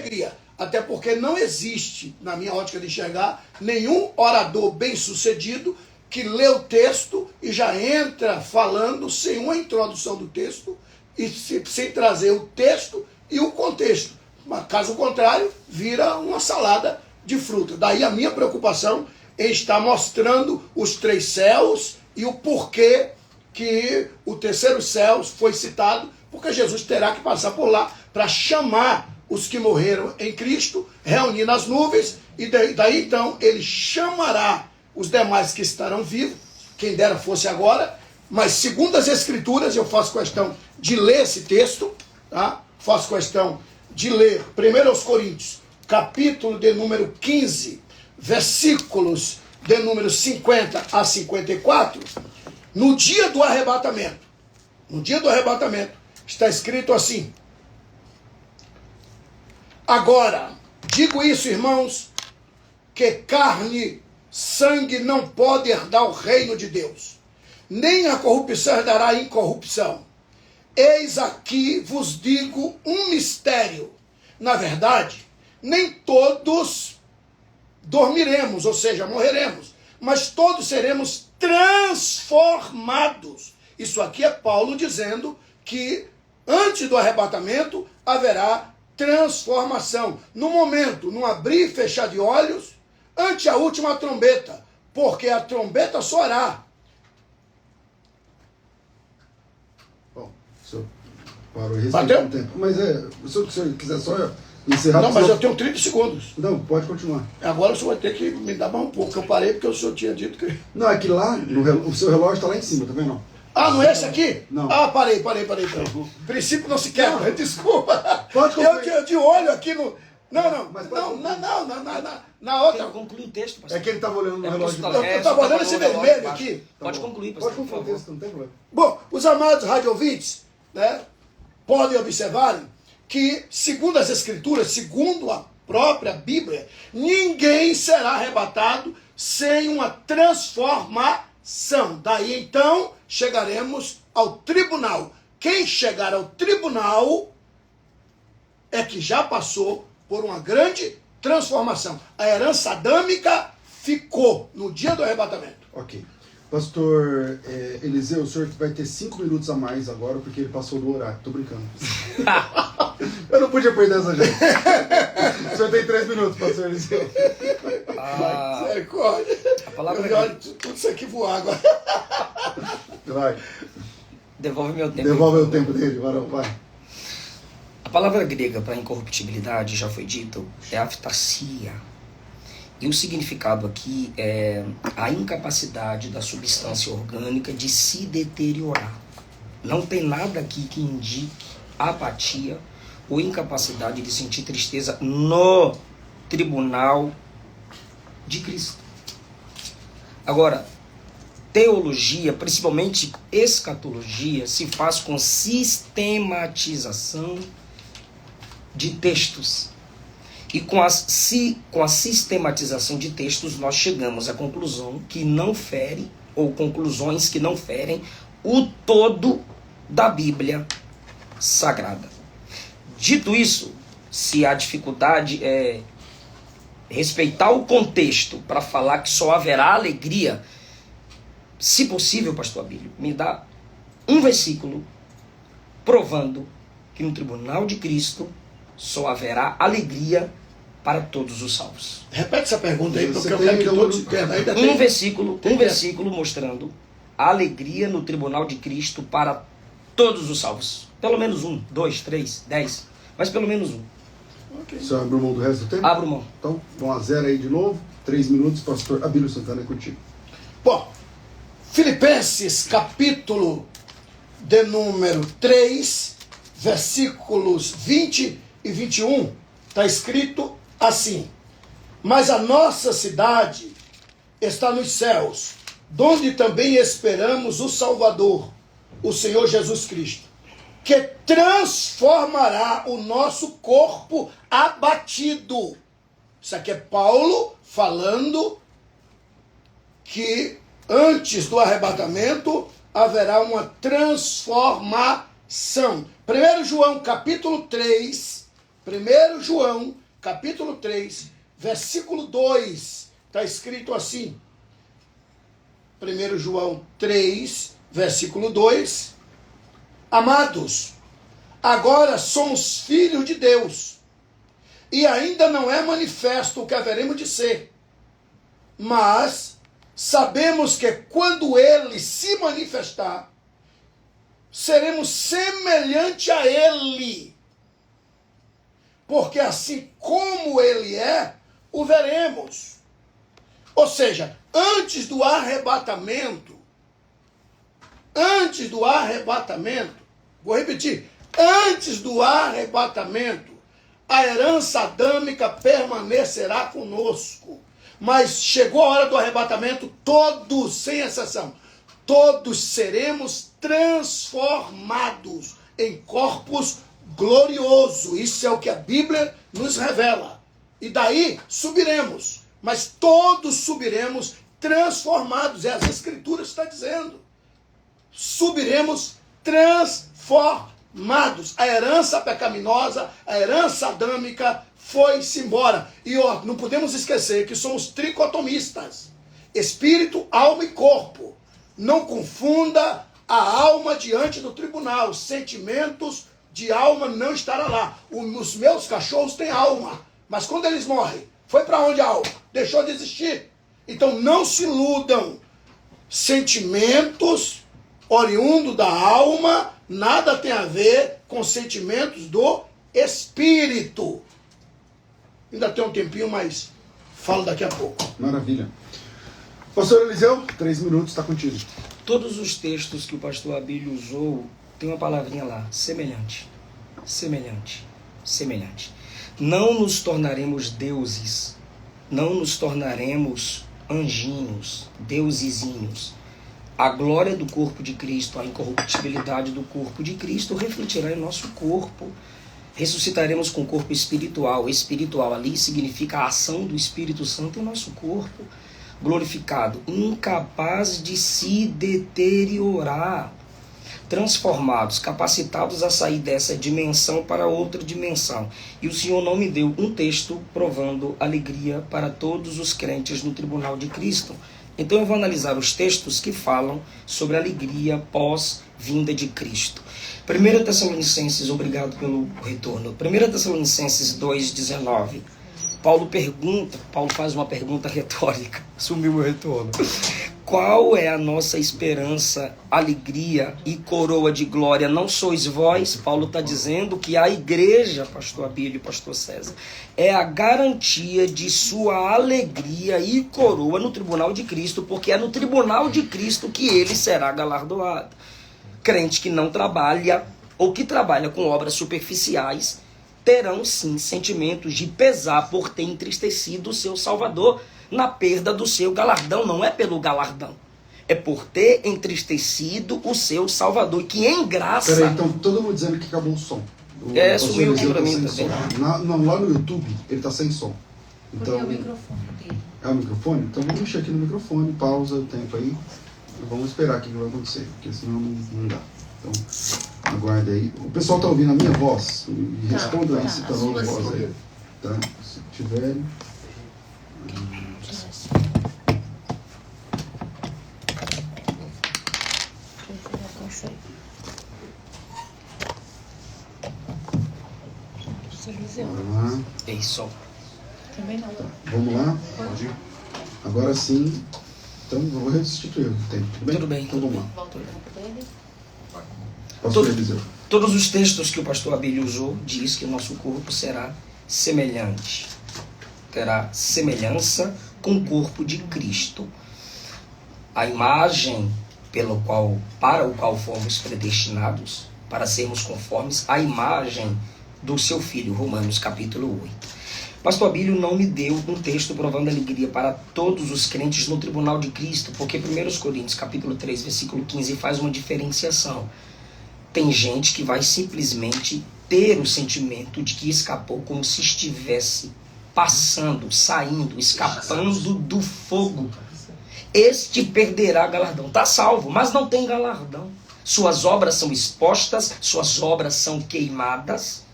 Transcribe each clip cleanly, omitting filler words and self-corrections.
alegria. Até porque não existe, na minha ótica de enxergar, nenhum orador bem-sucedido que lê o texto e já entra falando sem uma introdução do texto e sem trazer o texto e o contexto. Mas, caso contrário, vira uma salada de fruta. Daí a minha preocupação em estar mostrando os 3 céus e o porquê que o terceiro céu foi citado, porque Jesus terá que passar por lá para chamar os que morreram em Cristo, reunir nas nuvens, e daí então ele chamará os demais que estarão vivos, quem dera fosse agora, mas segundo as Escrituras, eu faço questão de ler esse texto, tá? Faço questão de ler 1 aos Coríntios, capítulo de número 15, versículos de número 50 a 54, no dia do arrebatamento, está escrito assim: agora, digo isso, irmãos, que carne, sangue não pode herdar o reino de Deus, nem a corrupção herdará a incorrupção. Eis aqui vos digo um mistério. Na verdade, nem todos dormiremos, ou seja, morreremos, mas todos seremos transformados. Isso aqui é Paulo dizendo que antes do arrebatamento haverá transformação. No momento, num abrir e fechar de olhos, ante a última trombeta, porque a trombeta soará. Bom, o senhor parou e Bateu? um tempo. Mas se o senhor quiser só encerrar... Não, mas eu tenho 30 segundos. Não, pode continuar. Agora o senhor vai ter que me dar mais um pouco, que eu parei porque o senhor tinha dito que... Não, é que lá, o seu relógio está lá em cima, tá vendo? Ah, não é esse aqui? Não. Ah, parei. Princípio não se quebra, desculpa. Pode concluir. Eu de olho aqui no... Não, Mas na outra. Tem que concluir o texto, pastor. É que ele estava olhando no relógio. Eu estava olhando esse vermelho aqui. Pode concluir, Pode pastor. concluir o texto, não tem problema. Bom, os amados radiovintes, né, podem observar que, segundo as Escrituras, segundo a própria Bíblia, ninguém será arrebatado sem uma transformação. Daí então chegaremos ao tribunal. Quem chegar ao tribunal é que já passou por uma grande transformação. A herança adâmica ficou no dia do arrebatamento. Ok. Pastor Eliseu, o senhor vai ter 5 minutos a mais agora, porque ele passou do horário. Tô brincando. Eu não podia perder essa gente. O senhor tem 3 minutos, pastor Eliseu. Misericórdia. A palavra eu olho tudo isso aqui voar agora. Vai. Devolve meu tempo. Devolve o tempo dele, varão, vai. A palavra grega para incorruptibilidade, já foi dito, é aftasia. E o significado aqui é a incapacidade da substância orgânica de se deteriorar. Não tem nada aqui que indique apatia ou incapacidade de sentir tristeza no tribunal de Cristo. Agora, teologia, principalmente escatologia, se faz com sistematização de textos. E com a sistematização de textos, nós chegamos à conclusão que não fere, ou conclusões que não ferem, o todo da Bíblia Sagrada. Dito isso, se a dificuldade é respeitar o contexto para falar que só haverá alegria, se possível, pastor Abílio, me dá um versículo provando que no tribunal de Cristo só haverá alegria para todos os salvos. Repete essa pergunta aí, porque eu quero que todos entendam. Um versículo mostrando a alegria no tribunal de Cristo para todos os salvos. Pelo menos 1, 2, 3, 10, mas pelo menos 1. Okay. O senhor abriu mão do resto do tempo? Abro mão. Então, 1-0 aí de novo. 3 minutos, pastor Abílio Santana, é contigo. Bom, Filipenses, capítulo de número 3, versículos 20 e 21, está escrito assim: mas a nossa cidade está nos céus, donde também esperamos o Salvador, o Senhor Jesus Cristo, que transformará o nosso corpo abatido. Isso aqui é Paulo falando que antes do arrebatamento haverá uma transformação. 1 João capítulo 3, 1 João, capítulo 3, versículo 2, está escrito assim. 1 João 3, versículo 2. Amados, agora somos filhos de Deus, e ainda não é manifesto o que haveremos de ser. Mas sabemos que quando ele se manifestar, seremos semelhante a ele. Porque assim como ele é, o veremos. Ou seja, antes do arrebatamento, vou repetir, antes do arrebatamento, a herança adâmica permanecerá conosco. Mas chegou a hora do arrebatamento, todos, sem exceção, todos seremos transformados em corpos gloriosos. Isso é o que a Bíblia nos revela. E daí subiremos, mas todos subiremos transformados. É as Escrituras está dizendo. Subiremos transformados. A herança pecaminosa, a herança adâmica foi-se embora. E ó, não podemos esquecer que somos tricotomistas. Espírito, alma e corpo. Não confunda a alma diante do tribunal. Sentimentos de alma não estará lá. Os meus cachorros têm alma. Mas quando eles morrem, foi para onde a alma? Deixou de existir. Então não se iludam. Sentimentos oriundos da alma nada tem a ver com sentimentos do espírito. Ainda tem um tempinho, mas falo daqui a pouco. Maravilha. Pastor Eliseu, 3 minutos, está contigo. Todos os textos que o pastor Abílio usou, tem uma palavrinha lá, semelhante. Semelhante. Semelhante. Não nos tornaremos deuses, não nos tornaremos anjinhos, deusezinhos. A glória do corpo de Cristo, a incorruptibilidade do corpo de Cristo refletirá em nosso corpo. Ressuscitaremos com o corpo espiritual. Espiritual ali significa a ação do Espírito Santo em nosso corpo. Glorificado, incapaz de se deteriorar. Transformados, capacitados a sair dessa dimensão para outra dimensão. E o Senhor não me deu um texto provando alegria para todos os crentes no tribunal de Cristo. Então eu vou analisar os textos que falam sobre a alegria pós-vinda de Cristo. 1 Tessalonicenses, obrigado pelo retorno. 1 Tessalonicenses 2,19. Paulo faz uma pergunta retórica. Sumiu meu retorno. Qual é a nossa esperança, alegria e coroa de glória? Não sois vós? Paulo está dizendo que a igreja, pastor Abílio e pastor César, é a garantia de sua alegria e coroa no tribunal de Cristo, porque é no tribunal de Cristo que ele será galardoado. Crente que não trabalha ou que trabalha com obras superficiais terão sim sentimentos de pesar por ter entristecido o seu Salvador na perda do seu galardão. Não é pelo galardão, é por ter entristecido o seu Salvador, que em graça... Peraí, então todo mundo dizendo que acabou o som. Sumiu aqui pra mim também. Não, lá no YouTube ele tá sem som. Então, porque é o microfone dele. É o microfone? Então vamos mexer aqui no microfone, pausa o tempo aí. Vamos esperar aqui o que vai acontecer, porque senão não dá. Então, aguarde aí. O pessoal tá ouvindo a minha voz? Me responda aí se tá ouvindo a voz aí. Tá? Se tiver... Vamos lá. É isso. Também não. Vamos lá? Pode ir. Agora sim. Então eu vou restituir o tempo. Tudo bem. Então vamos lá. Volta o tempo dele. Pastor Eliseu. Todos os textos que o pastor Abílio usou diz que o nosso corpo será semelhante. Terá semelhança com o corpo de Cristo. A imagem para o qual fomos predestinados, para sermos conformes à imagem do seu Filho, Romanos capítulo 8. Pastor Abílio não me deu um texto provando alegria para todos os crentes no tribunal de Cristo, porque 1 Coríntios capítulo 3, versículo 15 faz uma diferenciação. Tem gente que vai simplesmente ter o sentimento de que escapou como se estivesse passando, saindo, escapando do fogo. Este perderá galardão. Está salvo, mas não tem galardão. Suas obras são expostas, suas obras são queimadas.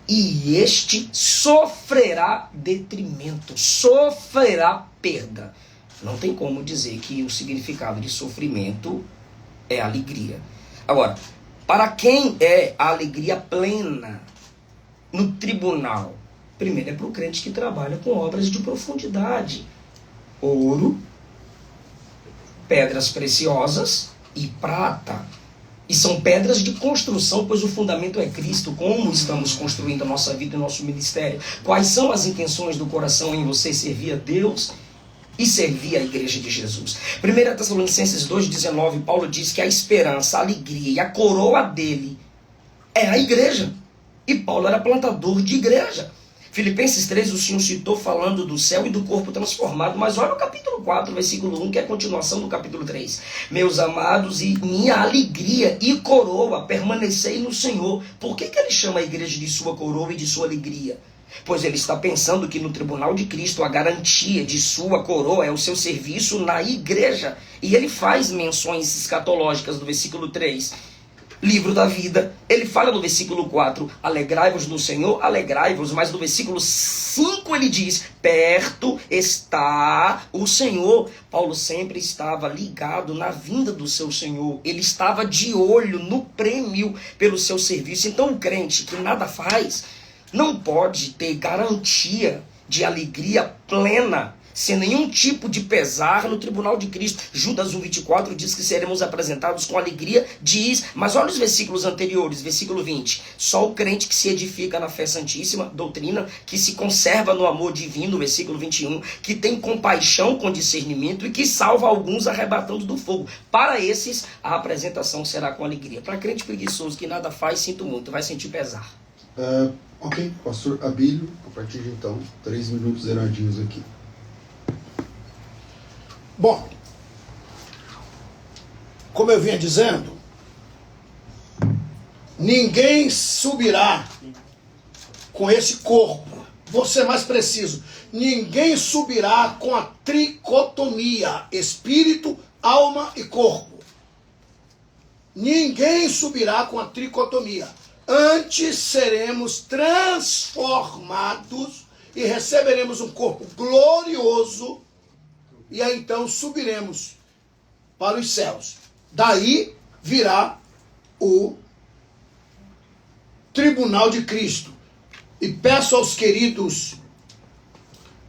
e este sofrerá detrimento, sofrerá perda. Não tem como dizer que o significado de sofrimento é alegria. Agora, para quem é a alegria plena no tribunal? Primeiro é para o crente que trabalha com obras de profundidade. Ouro, pedras preciosas e prata. E são pedras de construção, pois o fundamento é Cristo. Como estamos construindo a nossa vida e o nosso ministério? Quais são as intenções do coração em você servir a Deus e servir a igreja de Jesus? 1 Tessalonicenses 2,19, Paulo diz que a esperança, a alegria e a coroa dele é a igreja. E Paulo era plantador de igreja. Filipenses 3, o Senhor citou falando do céu e do corpo transformado, mas olha o capítulo 4, versículo 1, que é a continuação do capítulo 3. Meus amados, e minha alegria e coroa, permanecei no Senhor. Por que ele chama a igreja de sua coroa e de sua alegria? Pois ele está pensando que no tribunal de Cristo a garantia de sua coroa é o seu serviço na igreja. E ele faz menções escatológicas no versículo 3. Livro da vida, ele fala no versículo 4, alegrai-vos no Senhor, alegrai-vos, mas no versículo 5 ele diz, perto está o Senhor. Paulo sempre estava ligado na vinda do seu Senhor, ele estava de olho no prêmio pelo seu serviço. Então o crente que nada faz, não pode ter garantia de alegria plena, sem nenhum tipo de pesar no tribunal de Cristo. Judas 1,24 diz que seremos apresentados com alegria, diz, mas olha os versículos anteriores, versículo 20, só o crente que se edifica na fé santíssima, doutrina, que se conserva no amor divino, versículo 21, que tem compaixão com discernimento e que salva alguns arrebatando do fogo. Para esses, a apresentação será com alegria. Para crente preguiçoso que nada faz, sinto muito, vai sentir pesar. Ok, pastor Abílio, a partir de então, 3 minutos zeradinhos aqui. Bom, como eu vinha dizendo, ninguém subirá com esse corpo. Vou ser mais preciso. Ninguém subirá com a tricotomia, espírito, alma e corpo. Ninguém subirá com a tricotomia. Antes seremos transformados e receberemos um corpo glorioso. E aí então subiremos para os céus. Daí virá o tribunal de Cristo. E peço aos queridos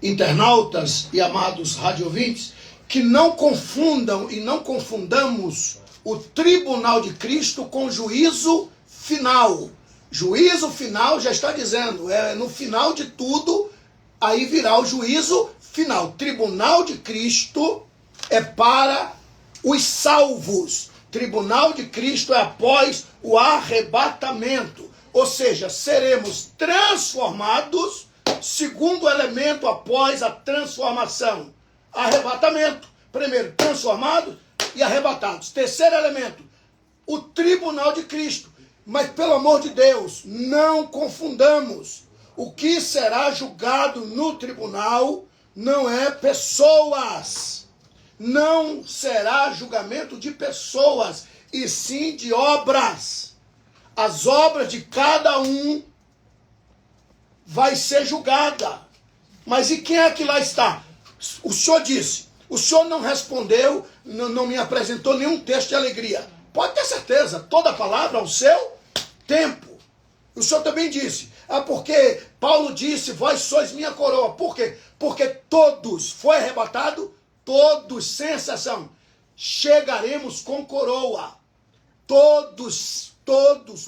internautas e amados radiovintes que não confundam e não confundamos o tribunal de Cristo com juízo final. Juízo final já está dizendo, é no final de tudo, aí virá o juízo final. Tribunal de Cristo é para os salvos. Tribunal de Cristo é após o arrebatamento. Ou seja, seremos transformados, segundo elemento após a transformação. Arrebatamento. Primeiro, transformados e arrebatados. Terceiro elemento, o tribunal de Cristo. Mas, pelo amor de Deus, não confundamos. O que será julgado no tribunal não é pessoas. Não será julgamento de pessoas, e sim de obras. As obras de cada um vai ser julgada. Mas e quem é que lá está? O senhor disse, o senhor não respondeu, não me apresentou nenhum texto de alegria. Pode ter certeza, toda palavra ao seu tempo. O senhor também disse, porque Paulo disse, vós sois minha coroa. Por quê? Porque todos, foi arrebatado, todos, sem exceção, chegaremos com coroa. Todos,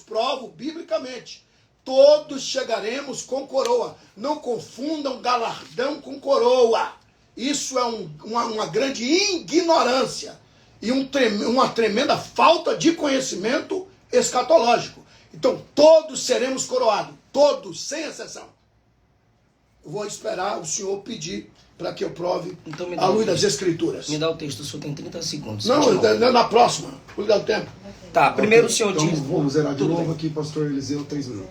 provo biblicamente, todos chegaremos com coroa. Não confundam galardão com coroa. Isso é uma grande ignorância e uma tremenda falta de conhecimento escatológico. Então, todos seremos coroados. Todos, sem exceção. Eu vou esperar o senhor pedir para que eu prove então, à luz das Escrituras. Me dá o texto, o senhor tem 30 segundos. Não, na próxima. Vou lhe dar o tempo. Tá, primeiro o senhor então, diz... Vamos zerar de novo aqui, pastor Eliseu, 3 minutos.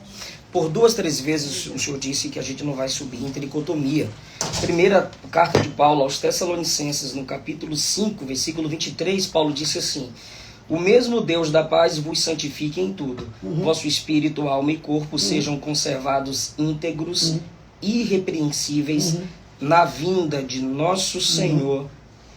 Por 2, 3 vezes o senhor disse que a gente não vai subir em tricotomia. Primeira carta de Paulo aos Tessalonicenses, no capítulo 5, versículo 23, Paulo disse assim, O mesmo Deus da paz vos santifique em tudo. Vosso espírito, alma e corpo sejam conservados íntegros, irrepreensíveis, na vinda de nosso Senhor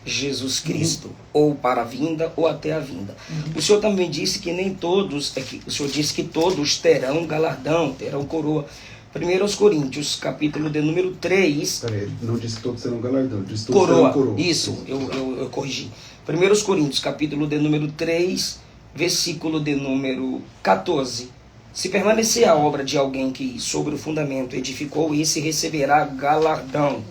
Jesus Cristo, ou para a vinda, ou até a vinda. O Senhor também disse que nem todos, o Senhor disse que todos terão galardão, terão coroa. 1 Coríntios, capítulo de número 3. Peraí, ele não disse que todos serão galardão, disse que todos Coroa, serão coroa. isso, eu corrigi. 1 Coríntios, capítulo de número 3, versículo de número 14. Se permanecer a obra de alguém que sobre o fundamento edificou, esse receberá galardão,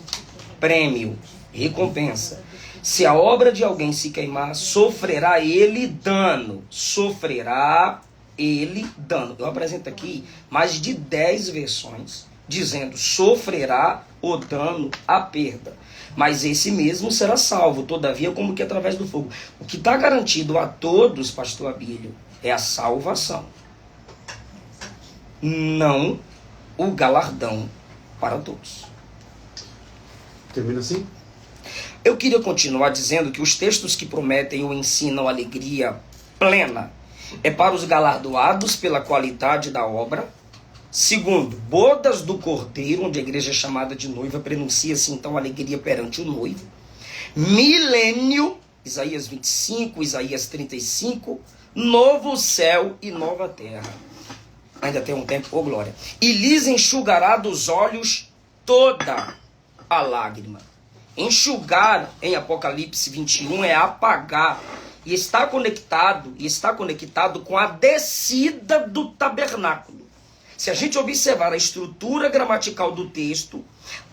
prêmio, recompensa. Se a obra de alguém se queimar, sofrerá ele dano. Sofrerá ele dano. Eu apresento aqui mais de 10 versões dizendo sofrerá o dano, a perda. Mas esse mesmo será salvo, todavia, como que através do fogo. O que está garantido a todos, pastor Abílio, é a salvação. Não o galardão para todos. Termina assim? Eu queria continuar dizendo que os textos que prometem ou ensinam alegria plena é para os galardoados pela qualidade da obra. Segundo, bodas do Cordeiro, onde a igreja é chamada de noiva, prenuncia-se então alegria perante o noivo. Milênio, Isaías 25, Isaías 35, novo céu e nova terra. Ainda tem um tempo, ô glória. E lhes enxugará dos olhos toda a lágrima. Enxugar em Apocalipse 21 é apagar. E está conectado com a descida do tabernáculo. Se a gente observar a estrutura gramatical do texto,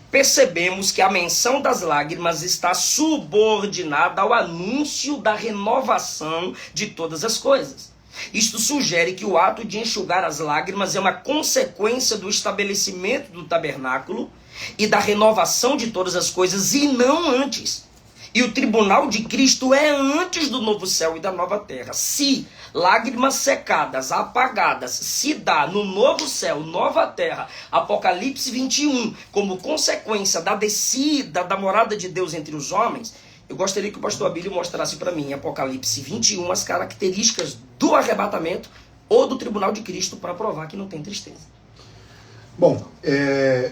percebemos que a menção das lágrimas está subordinada ao anúncio da renovação de todas as coisas. Isto sugere que o ato de enxugar as lágrimas é uma consequência do estabelecimento do tabernáculo e da renovação de todas as coisas, e não antes. E o tribunal de Cristo é antes do novo céu e da nova terra. Se lágrimas secadas, apagadas, se dá no novo céu, nova terra, Apocalipse 21, como consequência da descida da morada de Deus entre os homens, eu gostaria que o pastor Abílio mostrasse para mim, em Apocalipse 21, as características do arrebatamento ou do tribunal de Cristo para provar que não tem tristeza. Bom,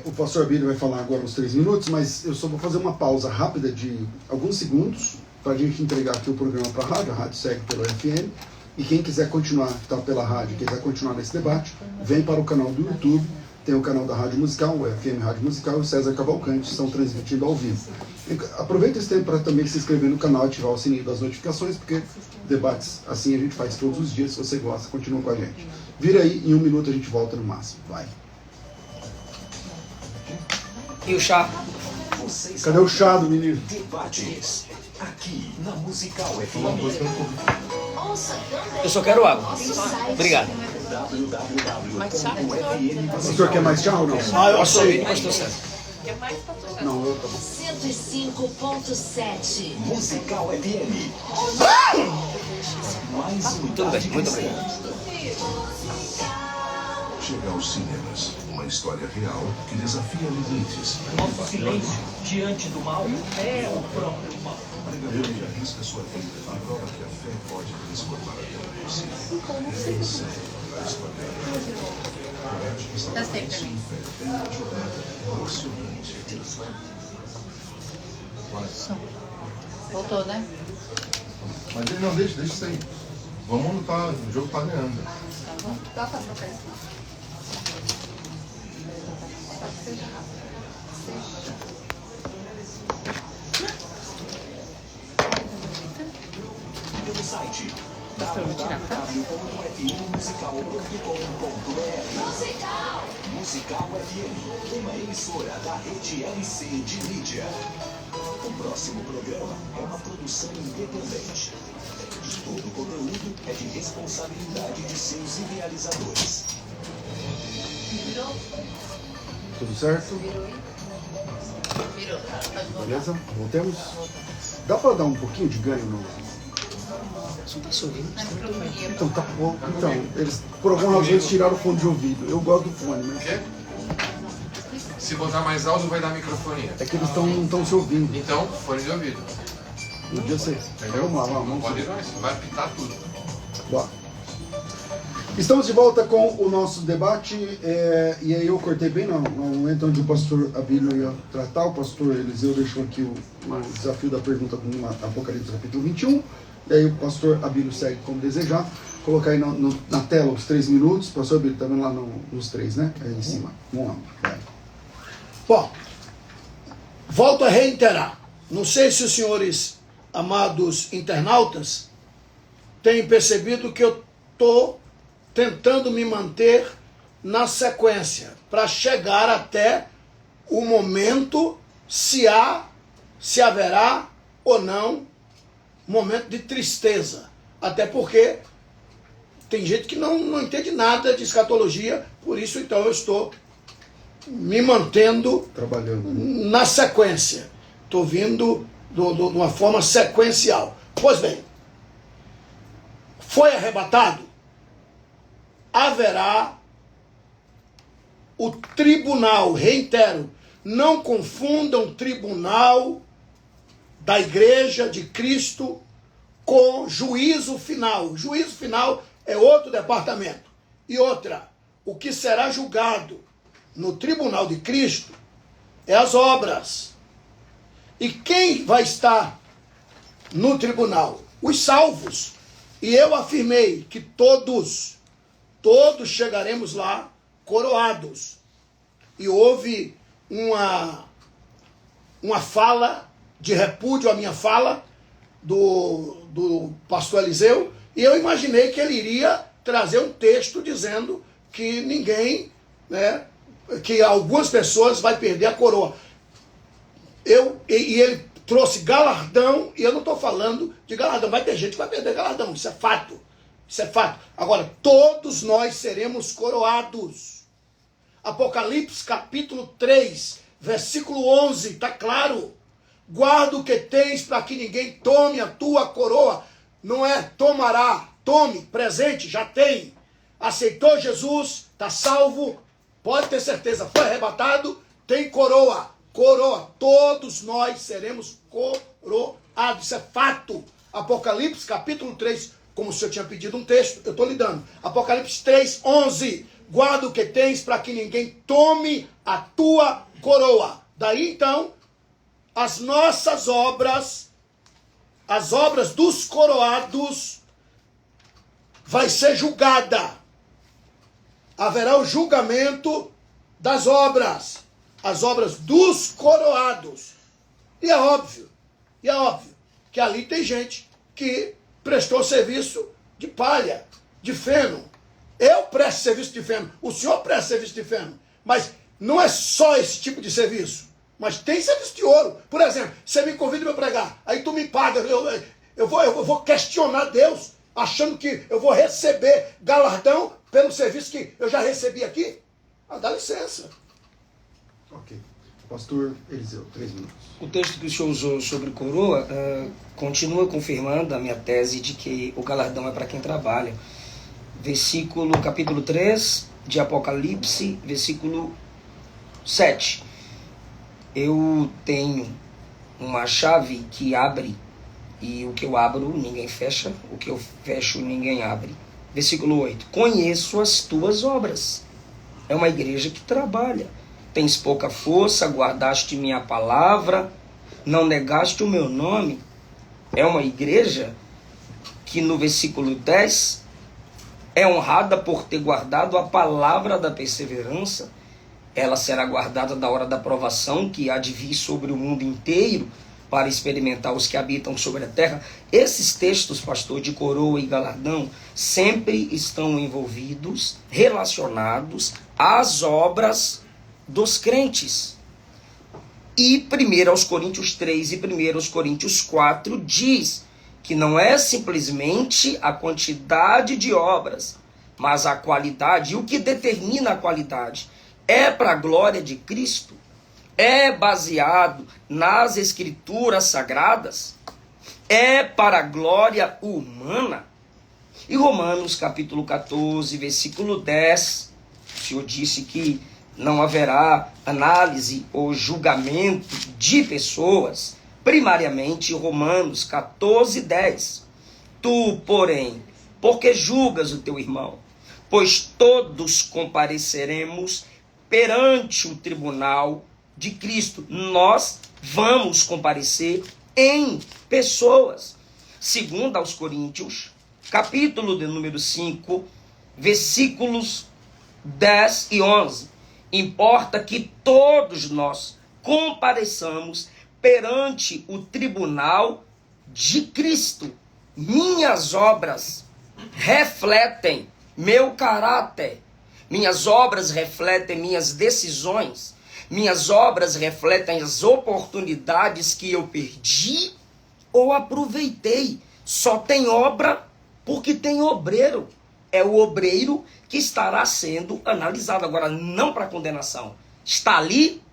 o pastor Abílio vai falar agora uns 3 minutos, mas eu só vou fazer uma pausa rápida de alguns segundos para a gente entregar aqui o programa para a rádio segue pelo FM, e quem quiser continuar, que está pela rádio, quiser continuar nesse debate, vem para o canal do YouTube, tem o canal da Rádio Musical, o FM Rádio Musical e o César Cavalcante, estão transmitindo ao vivo. Aproveita esse tempo para também se inscrever no canal, ativar o sininho das notificações, porque debates assim a gente faz todos os dias, se você gosta, continua com a gente. Vira aí, em 1 minuto a gente volta no máximo, vai. E o chá? Cadê o chá do menino? Debates aqui na Musical FM. Eu só quero água. Obrigado. O senhor quer mais chá ou não? Eu Pastor sei. Abílio, pastor César. Não, eu tá bom. 105.7. Musical FM. Mais um. Tudo bem, muito obrigado. Chega aos cinemas, uma história real que desafia limites. Nosso silêncio diante do mal é o próprio mal. O pregador que arrisca sua vida e prova que a fé pode transformar a vida possível. Segue a história real. Coragem que Tá certo, sem fé é uma jornada emocionante. Voltou, né? Mas ele não deixa isso aí. Vamos lutar, o jogo tá ganhando. Dá pra trocar isso. Pelo site www.fmmusical.com.br. Musical FM, uma emissora da rede LC de mídia. O próximo programa é uma produção independente. Todo o conteúdo é de responsabilidade de seus idealizadores. Tudo certo? Beleza? Voltemos? Dá para dar um pouquinho de ganho no... Você não está se ouvindo? Então, tá bom. Então, eles, por alguma razão, eles tiraram o fone de ouvido. Eu gosto do fone, mas Quê? Se botar mais alto vai dar microfonia. é que eles não estão se ouvindo. Então, fone de ouvido. No dia 6. Entendeu? Vamos lá, Não vamos. pode mais, vai apitar tudo. Bora. Estamos de volta com o nosso debate, e aí eu cortei bem no momento onde o pastor Abílio ia tratar. O pastor Eliseu deixou aqui o desafio da pergunta com Apocalipse capítulo 21, e aí o pastor Abílio segue como desejar. Colocar aí na tela os 3 minutos. Pastor Abílio, tá vendo lá nos 3, né? Aí em cima. Vamos lá. Vai. Bom, volto a reiterar. Não sei se os senhores, amados internautas, têm percebido que eu estou tentando me manter na sequência, para chegar até o momento se haverá ou não momento de tristeza. Até porque tem gente que não entende nada de escatologia, por isso então eu estou me mantendo trabalhando na sequência. Estou vindo de uma forma sequencial. Pois bem, foi arrebatado, haverá o tribunal, reitero, não confundam tribunal da Igreja de Cristo com juízo final. Juízo final é outro departamento. E outra, o que será julgado no tribunal de Cristo é as obras. E quem vai estar no tribunal? Os salvos. E eu afirmei que todos chegaremos lá coroados. E houve uma fala de repúdio à minha fala do pastor Eliseu, e eu imaginei que ele iria trazer um texto dizendo que ninguém, né, que algumas pessoas vai perder a coroa. E ele trouxe galardão, e eu não estou falando de galardão. Vai ter gente que vai perder galardão, isso é fato. Isso é fato. Agora, todos nós seremos coroados. Apocalipse capítulo 3, versículo 11, está claro. Guarda o que tens para que ninguém tome a tua coroa. Não é tomará, tome, presente, já tem. Aceitou Jesus, está salvo, pode ter certeza, foi arrebatado, tem coroa. Coroa, todos nós seremos coroados, isso é fato. Apocalipse capítulo 3, como o senhor tinha pedido um texto, eu estou lhe dando. Apocalipse 3, 11. Guarda o que tens para que ninguém tome a tua coroa. Daí então, as nossas obras, as obras dos coroados, vai ser julgada. Haverá o julgamento das obras. As obras dos coroados. E é óbvio que ali tem gente que prestou serviço de palha, de feno. Eu presto serviço de feno, o senhor presta serviço de feno. Mas não é só esse tipo de serviço. Mas tem serviço de ouro. Por exemplo, você me convida para pregar, aí tu me paga, eu vou questionar Deus, achando que eu vou receber galardão pelo serviço que eu já recebi aqui? Ah, dá licença. Ok. Pastor Eliseu, 3 minutos. O texto que o senhor usou sobre coroa continua confirmando a minha tese de que o galardão é para quem trabalha. Capítulo 3 de Apocalipse, versículo 7. Eu tenho uma chave que abre, e o que eu abro ninguém fecha, o que eu fecho ninguém abre. Versículo 8. Conheço as tuas obras. É uma igreja que trabalha. Tens pouca força, guardaste minha palavra, não negaste o meu nome. É uma igreja que no versículo 10 é honrada por ter guardado a palavra da perseverança. Ela será guardada da hora da provação que há de vir sobre o mundo inteiro para experimentar os que habitam sobre a terra. Esses textos, pastor, de coroa e galardão, sempre estão envolvidos, relacionados às obras dos crentes. E 1 Coríntios 3 e 1 Coríntios 4 diz que não é simplesmente a quantidade de obras, mas a qualidade. E o que determina a qualidade é para a glória de Cristo, é baseado nas escrituras sagradas, é para a glória humana. E Romanos capítulo 14, versículo 10, o Senhor disse que não haverá análise ou julgamento de pessoas. Primariamente, Romanos 14, 10. Tu, porém, Porque julgas o teu irmão? Pois todos compareceremos perante o tribunal de Cristo. Nós vamos comparecer em pessoas. Segundo aos Coríntios, capítulo de número 5, versículos 10 e 11. Importa que todos nós compareçamos perante o tribunal de Cristo. Minhas obras refletem meu caráter. Minhas obras refletem minhas decisões. Minhas obras refletem as oportunidades que eu perdi ou aproveitei. Só tem obra porque tem obreiro. É o obreiro que estará sendo analisado. Agora, não para condenação. Está ali,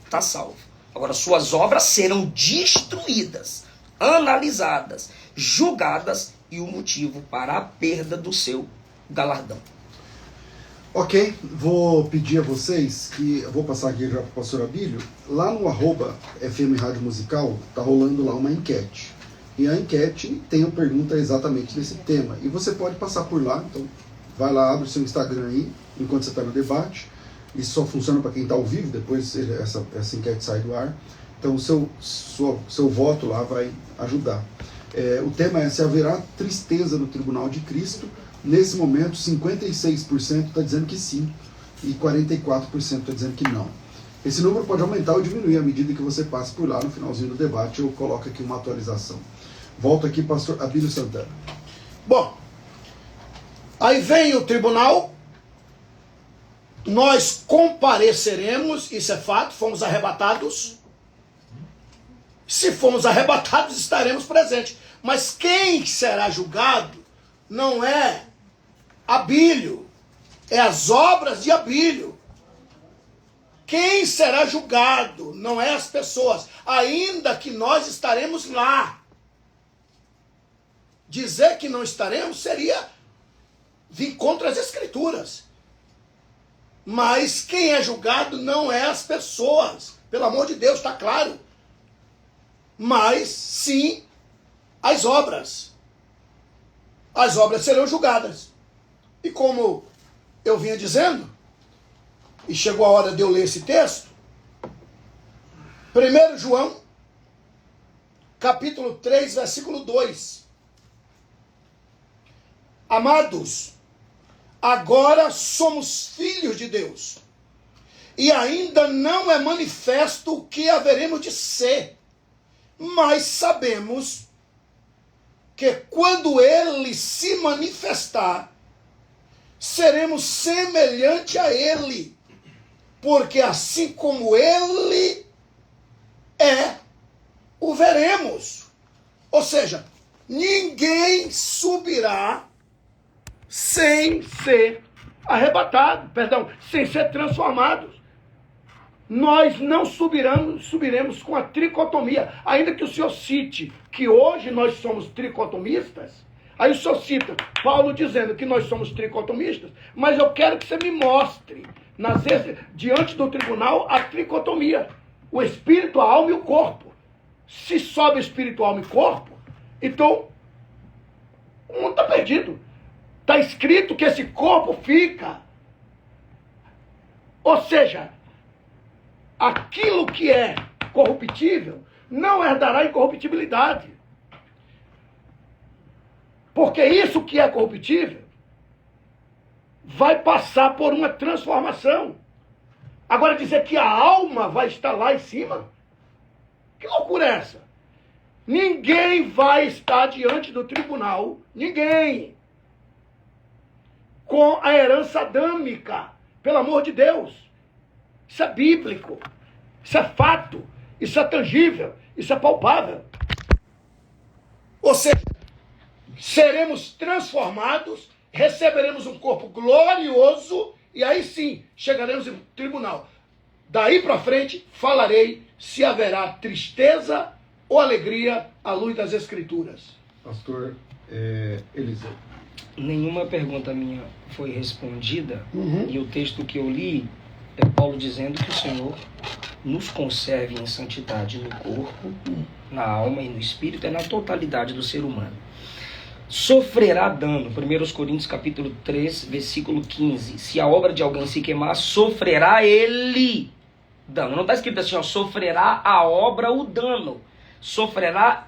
está salvo. Agora, suas obras serão destruídas, analisadas, julgadas e o motivo para a perda do seu galardão. Ok, vou pedir a vocês que, eu vou passar aqui já para o pastor Abílio, lá no @FM Rádio Musical, tá rolando lá uma enquete. E a enquete tem a pergunta exatamente desse tema. E você pode passar por lá, então vai lá, abre o seu Instagram aí, enquanto você está no debate. Isso só funciona para quem está ao vivo, depois essa enquete sai do ar. Então o seu voto lá vai ajudar. O tema é se haverá tristeza no tribunal de Cristo. Nesse momento, 56% está dizendo que sim e 44% está dizendo que não. Esse número pode aumentar ou diminuir à medida que você passe por lá no finalzinho do debate. Eu coloco aqui uma atualização. Volto aqui, pastor Abílio Santana. Bom, aí vem o tribunal, nós compareceremos, isso é fato, fomos arrebatados. Se fomos arrebatados, estaremos presentes. Mas quem será julgado não é Abílio, é as obras de Abílio. Quem será julgado não é as pessoas, ainda que nós estaremos lá. Dizer que não estaremos seria vir contra as Escrituras. Mas quem é julgado não é as pessoas, pelo amor de Deus, está claro. Mas sim as obras. As obras serão julgadas. E como eu vinha dizendo, e chegou a hora de eu ler esse texto, 1 João, capítulo 3, versículo 2. Amados, agora somos filhos de Deus, e ainda não é manifesto o que haveremos de ser, mas sabemos que quando ele se manifestar, seremos semelhante a ele, porque assim como ele é, o veremos. Ou seja, ninguém subirá sem ser arrebatado, sem ser transformados. Nós não subiremos com a tricotomia, ainda que o senhor cite que hoje nós somos tricotomistas. Aí o senhor cita Paulo dizendo que nós somos tricotomistas, mas eu quero que você me mostre, diante do tribunal, a tricotomia. O espírito, a alma e o corpo. Se sobe espírito, alma e corpo, então o mundo está perdido. Está escrito que esse corpo fica. Ou seja, aquilo que é corruptível não herdará incorruptibilidade. Porque isso que é corruptível vai passar por uma transformação. Agora dizer que a alma vai estar lá em cima? Que loucura é essa? Ninguém vai estar diante do tribunal, ninguém, com a herança adâmica, pelo amor de Deus. Isso é bíblico, isso é fato, isso é tangível, isso é palpável. Ou seja, seremos transformados, receberemos um corpo glorioso e aí sim chegaremos no tribunal. Daí para frente falarei se haverá tristeza ou alegria à luz das Escrituras. Pastor Eliseu. Nenhuma pergunta minha foi respondida. E o texto que eu li é Paulo dizendo que o Senhor nos conserve em santidade no corpo, na alma e no espírito, é na totalidade do ser humano. sofrerá dano. 1 Coríntios capítulo 3, versículo 15. Se a obra de alguém se queimar, sofrerá ele dano. Não está escrito assim, ó, sofrerá a obra o dano. Sofrerá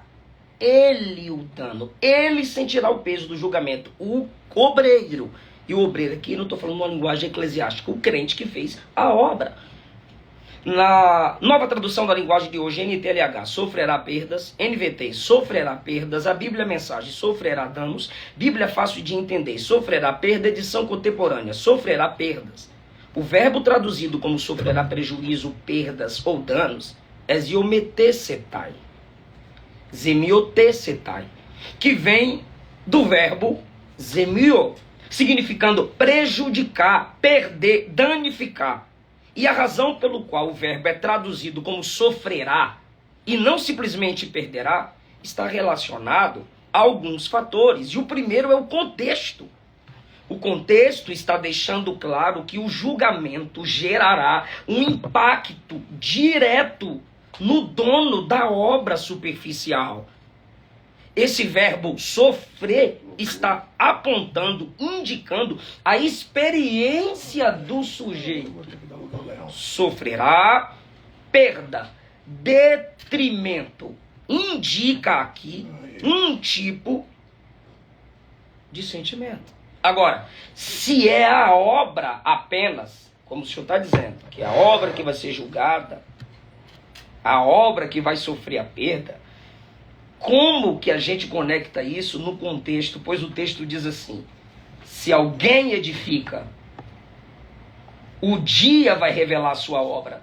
ele o dano. Ele sentirá o peso do julgamento. O obreiro. E o obreiro aqui, não estou falando uma linguagem eclesiástica, o crente que fez a obra. Na nova tradução da linguagem de hoje, NTLH, sofrerá perdas, NVT, sofrerá perdas, a Bíblia Mensagem, sofrerá danos, Bíblia Fácil de Entender, sofrerá perda, edição contemporânea, sofrerá perdas. O verbo traduzido como sofrerá prejuízo, perdas ou danos é ziometesetai, zemiotesetai, que vem do verbo zemio, significando prejudicar, perder, danificar. E a razão pelo qual o verbo é traduzido como sofrerá e não simplesmente perderá está relacionado a alguns fatores. E o primeiro é o contexto. O contexto está deixando claro que o julgamento gerará um impacto direto no dono da obra superficial. Esse verbo sofrer está apontando, indicando a experiência do sujeito. Sofrerá perda, detrimento. Indica aqui um tipo de sentimento. Agora, se é a obra apenas, como o senhor está dizendo, que é a obra que vai ser julgada, a obra que vai sofrer a perda, como que a gente conecta isso no contexto? Pois o texto diz assim: se alguém edifica, o dia vai revelar a sua obra.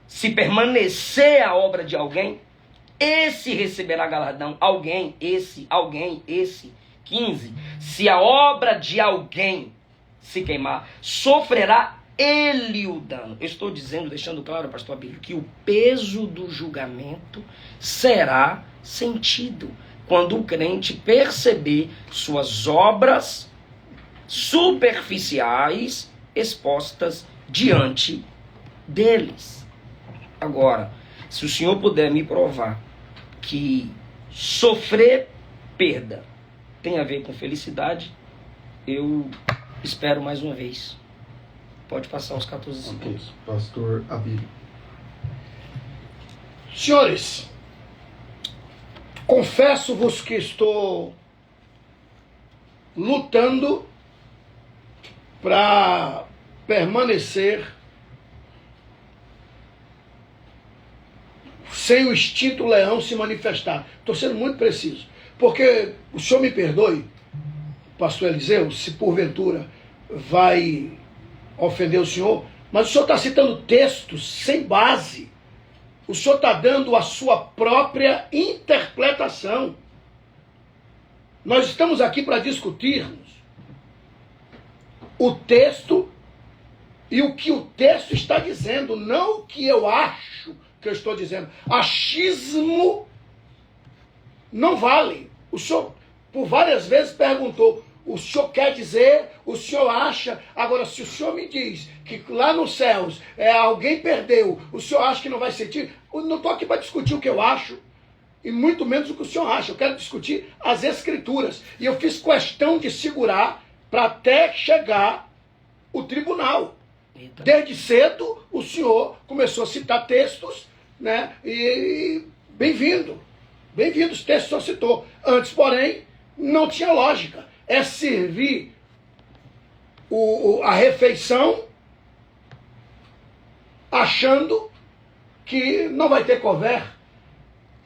Se permanecer a obra de alguém, esse receberá galardão. Alguém, esse. 15. Se a obra de alguém se queimar, sofrerá ele o dano. Eu estou dizendo, deixando claro, pastor Abílio, que o peso do julgamento será sentido quando o crente perceber suas obras superficiais expostas diante deles. Agora, se o senhor puder me provar que sofrer perda tem a ver com felicidade, eu espero mais uma vez. Pode passar os 14 segundos. Ok, pastor Abílio. Senhores, confesso-vos que estou lutando para permanecer sem o instinto leão se manifestar. Estou sendo muito preciso, porque o senhor me perdoe, pastor Eliseu, se porventura vai ofender o senhor, mas o senhor está citando textos sem base. O senhor está dando a sua própria interpretação. Nós estamos aqui para discutirmos o texto e o que o texto está dizendo, não o que eu acho que eu estou dizendo. Achismo não vale. O senhor, por várias vezes, perguntou: o senhor quer dizer, o senhor acha? Agora, se o senhor me diz que lá nos céus alguém perdeu, o senhor acha que não vai sentir? Eu não estou aqui para discutir o que eu acho, e muito menos o que o senhor acha. Eu quero discutir as escrituras. E eu fiz questão de segurar para até chegar o tribunal. Desde cedo, o senhor começou a citar textos, né? E bem-vindo. Bem-vindo, os textos que o senhor citou. Antes, porém, não tinha lógica. É servir a refeição achando que não vai ter couvert.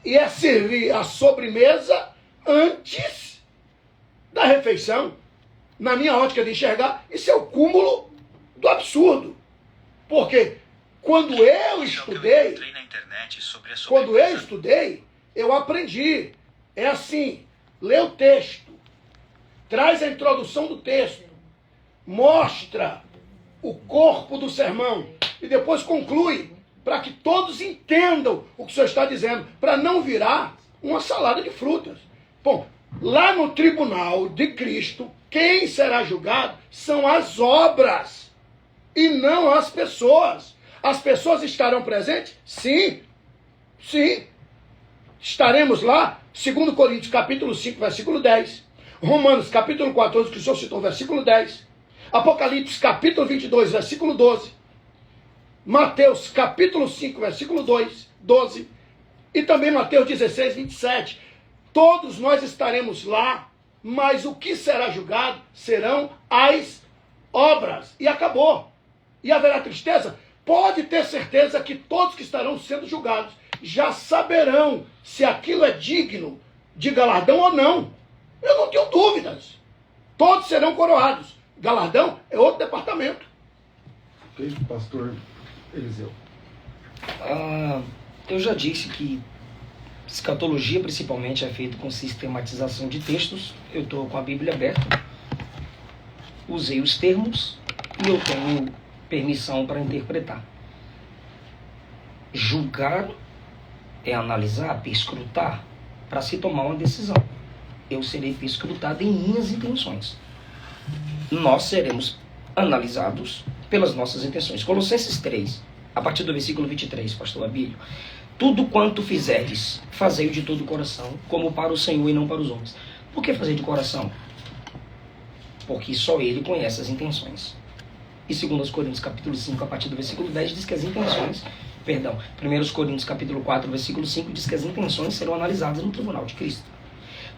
E é servir a sobremesa antes da refeição. Na minha ótica de enxergar, isso é o cúmulo do absurdo. Porque quando eu estudei, eu aprendi. É assim: lê o texto, traz a introdução do texto, mostra o corpo do sermão e depois conclui, para que todos entendam o que o senhor está dizendo, para não virar uma salada de frutas. Bom, lá no tribunal de Cristo, quem será julgado são as obras e não as pessoas. As pessoas estarão presentes? Sim. Sim. Estaremos lá, 2 Coríntios capítulo 5, versículo 10. Romanos capítulo 14, que o senhor citou, versículo 10. Apocalipse capítulo 22, versículo 12. Mateus capítulo 5, versículo 12. E também Mateus 16, 27. Todos nós estaremos lá, mas o que será julgado serão as obras. E acabou. E haverá tristeza? Pode ter certeza que todos que estarão sendo julgados já saberão se aquilo é digno de galardão ou não. Eu não tenho dúvidas. Todos serão coroados. Galardão é outro departamento. Ok, pastor Eliseu. Eu já disse que escatologia principalmente é feita com sistematização de textos. Eu estou com a Bíblia aberta. Usei os termos e eu tenho permissão para interpretar. Julgar é analisar, perscrutar, para se tomar uma decisão. Eu serei perscrutado em minhas intenções. Nós seremos analisados pelas nossas intenções. Colossenses 3, a partir do versículo 23, pastor Abílio. Tudo quanto fizerdes, fazei-o de todo o coração, como para o Senhor e não para os homens. Por que fazer de coração? Porque só Ele conhece as intenções. E 2 Coríntios capítulo 5, a partir do versículo 10, diz que as intenções... 1 Coríntios capítulo 4, versículo 5, diz que as intenções serão analisadas no tribunal de Cristo.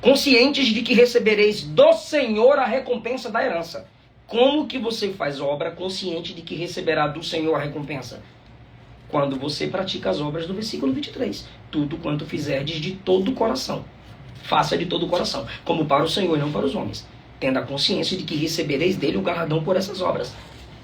Conscientes de que recebereis do Senhor a recompensa da herança. Como que você faz obra consciente de que receberá do Senhor a recompensa? Quando você pratica as obras do versículo 23. Tudo quanto fizerdes de todo o coração. Faça de todo o coração, como para o Senhor e não para os homens. Tendo a consciência de que recebereis dele o galardão por essas obras.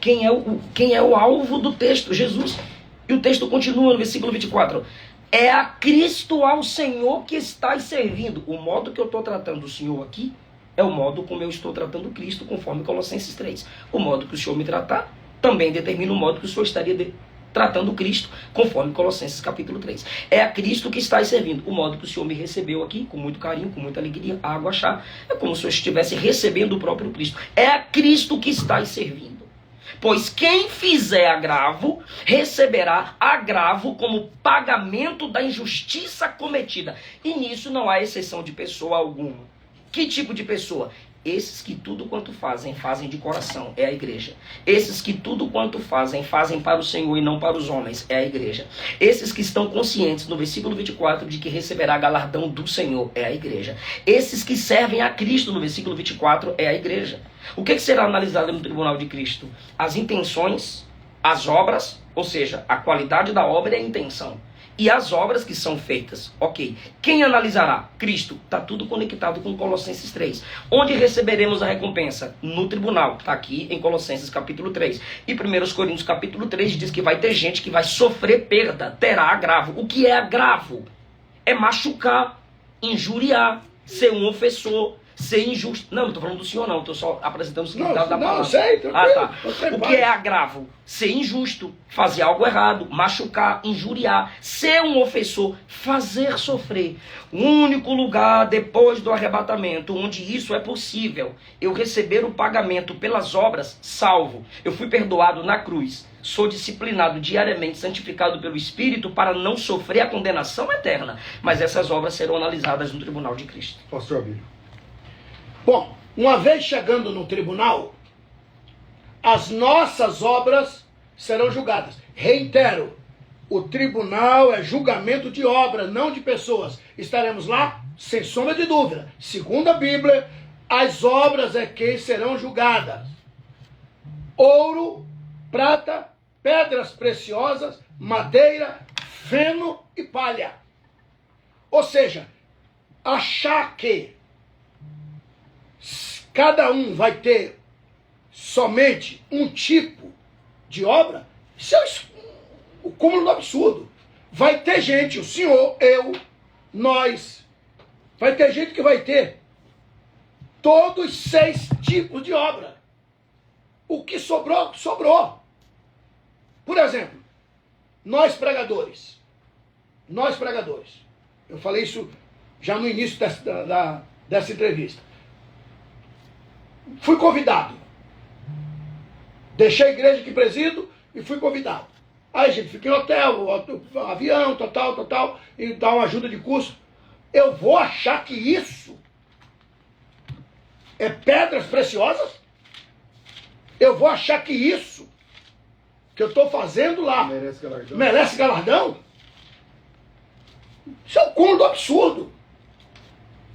Quem é o alvo do texto? Jesus. E o texto continua no versículo 24. É a Cristo ao Senhor que estáis servindo. O modo que eu estou tratando o Senhor aqui é o modo como eu estou tratando Cristo, conforme Colossenses 3. O modo que o Senhor me tratar também determina o modo que o Senhor estaria tratando Cristo, conforme Colossenses capítulo 3. É a Cristo que estáis servindo. O modo que o Senhor me recebeu aqui, com muito carinho, com muita alegria, água, chá, é como se eu estivesse recebendo o próprio Cristo. É a Cristo que estáis servindo. Pois quem fizer agravo, receberá agravo como pagamento da injustiça cometida. E nisso não há exceção de pessoa alguma. Que tipo de pessoa? Esses que tudo quanto fazem, fazem de coração, é a igreja. Esses que tudo quanto fazem, fazem para o Senhor e não para os homens, é a igreja. Esses que estão conscientes, no versículo 24, de que receberá galardão do Senhor, é a igreja. Esses que servem a Cristo, no versículo 24, é a igreja. O que será analisado no tribunal de Cristo? As intenções, as obras, ou seja, a qualidade da obra e a intenção. E as obras que são feitas. Ok. Quem analisará? Cristo. Está tudo conectado com Colossenses 3. Onde receberemos a recompensa? No tribunal. Está aqui em Colossenses capítulo 3. E 1 Coríntios capítulo 3 diz que vai ter gente que vai sofrer perda, terá agravo. O que é agravo? É machucar, injuriar, ser um ofensor, ser injusto. Não estou falando do senhor não, estou só apresentando o significado da palavra. Não, sei, tranquilo. O que é agravo? Ser injusto, fazer algo errado, machucar, injuriar, ser um ofensor, fazer sofrer. O único lugar depois do arrebatamento onde isso é possível, eu receber o pagamento pelas obras, salvo. Eu fui perdoado na cruz, sou disciplinado diariamente, santificado pelo Espírito para não sofrer a condenação eterna. Mas essas obras serão analisadas no tribunal de Cristo. Pastor Abílio. Bom, uma vez chegando no tribunal, as nossas obras serão julgadas. Reitero, o tribunal é julgamento de obra, não de pessoas. Estaremos lá, sem sombra de dúvida. Segundo a Bíblia, as obras é quem serão julgadas. Ouro, prata, pedras preciosas, madeira, feno e palha. Ou seja, achar que cada um vai ter somente um tipo de obra, isso é o cúmulo do absurdo. Vai ter gente, o senhor, eu, nós, vai ter gente que vai ter todos 6 tipos de obra. O que sobrou, sobrou. Por exemplo, nós pregadores, eu falei isso já no início dessa entrevista. Fui convidado. Deixei a igreja que presido e fui convidado. Aí a gente fica em hotel, avião, tal, e dá uma ajuda de custo. Eu vou achar que isso é pedras preciosas? Eu vou achar que isso que eu estou fazendo lá merece galardão? Isso é o cúmulo do absurdo.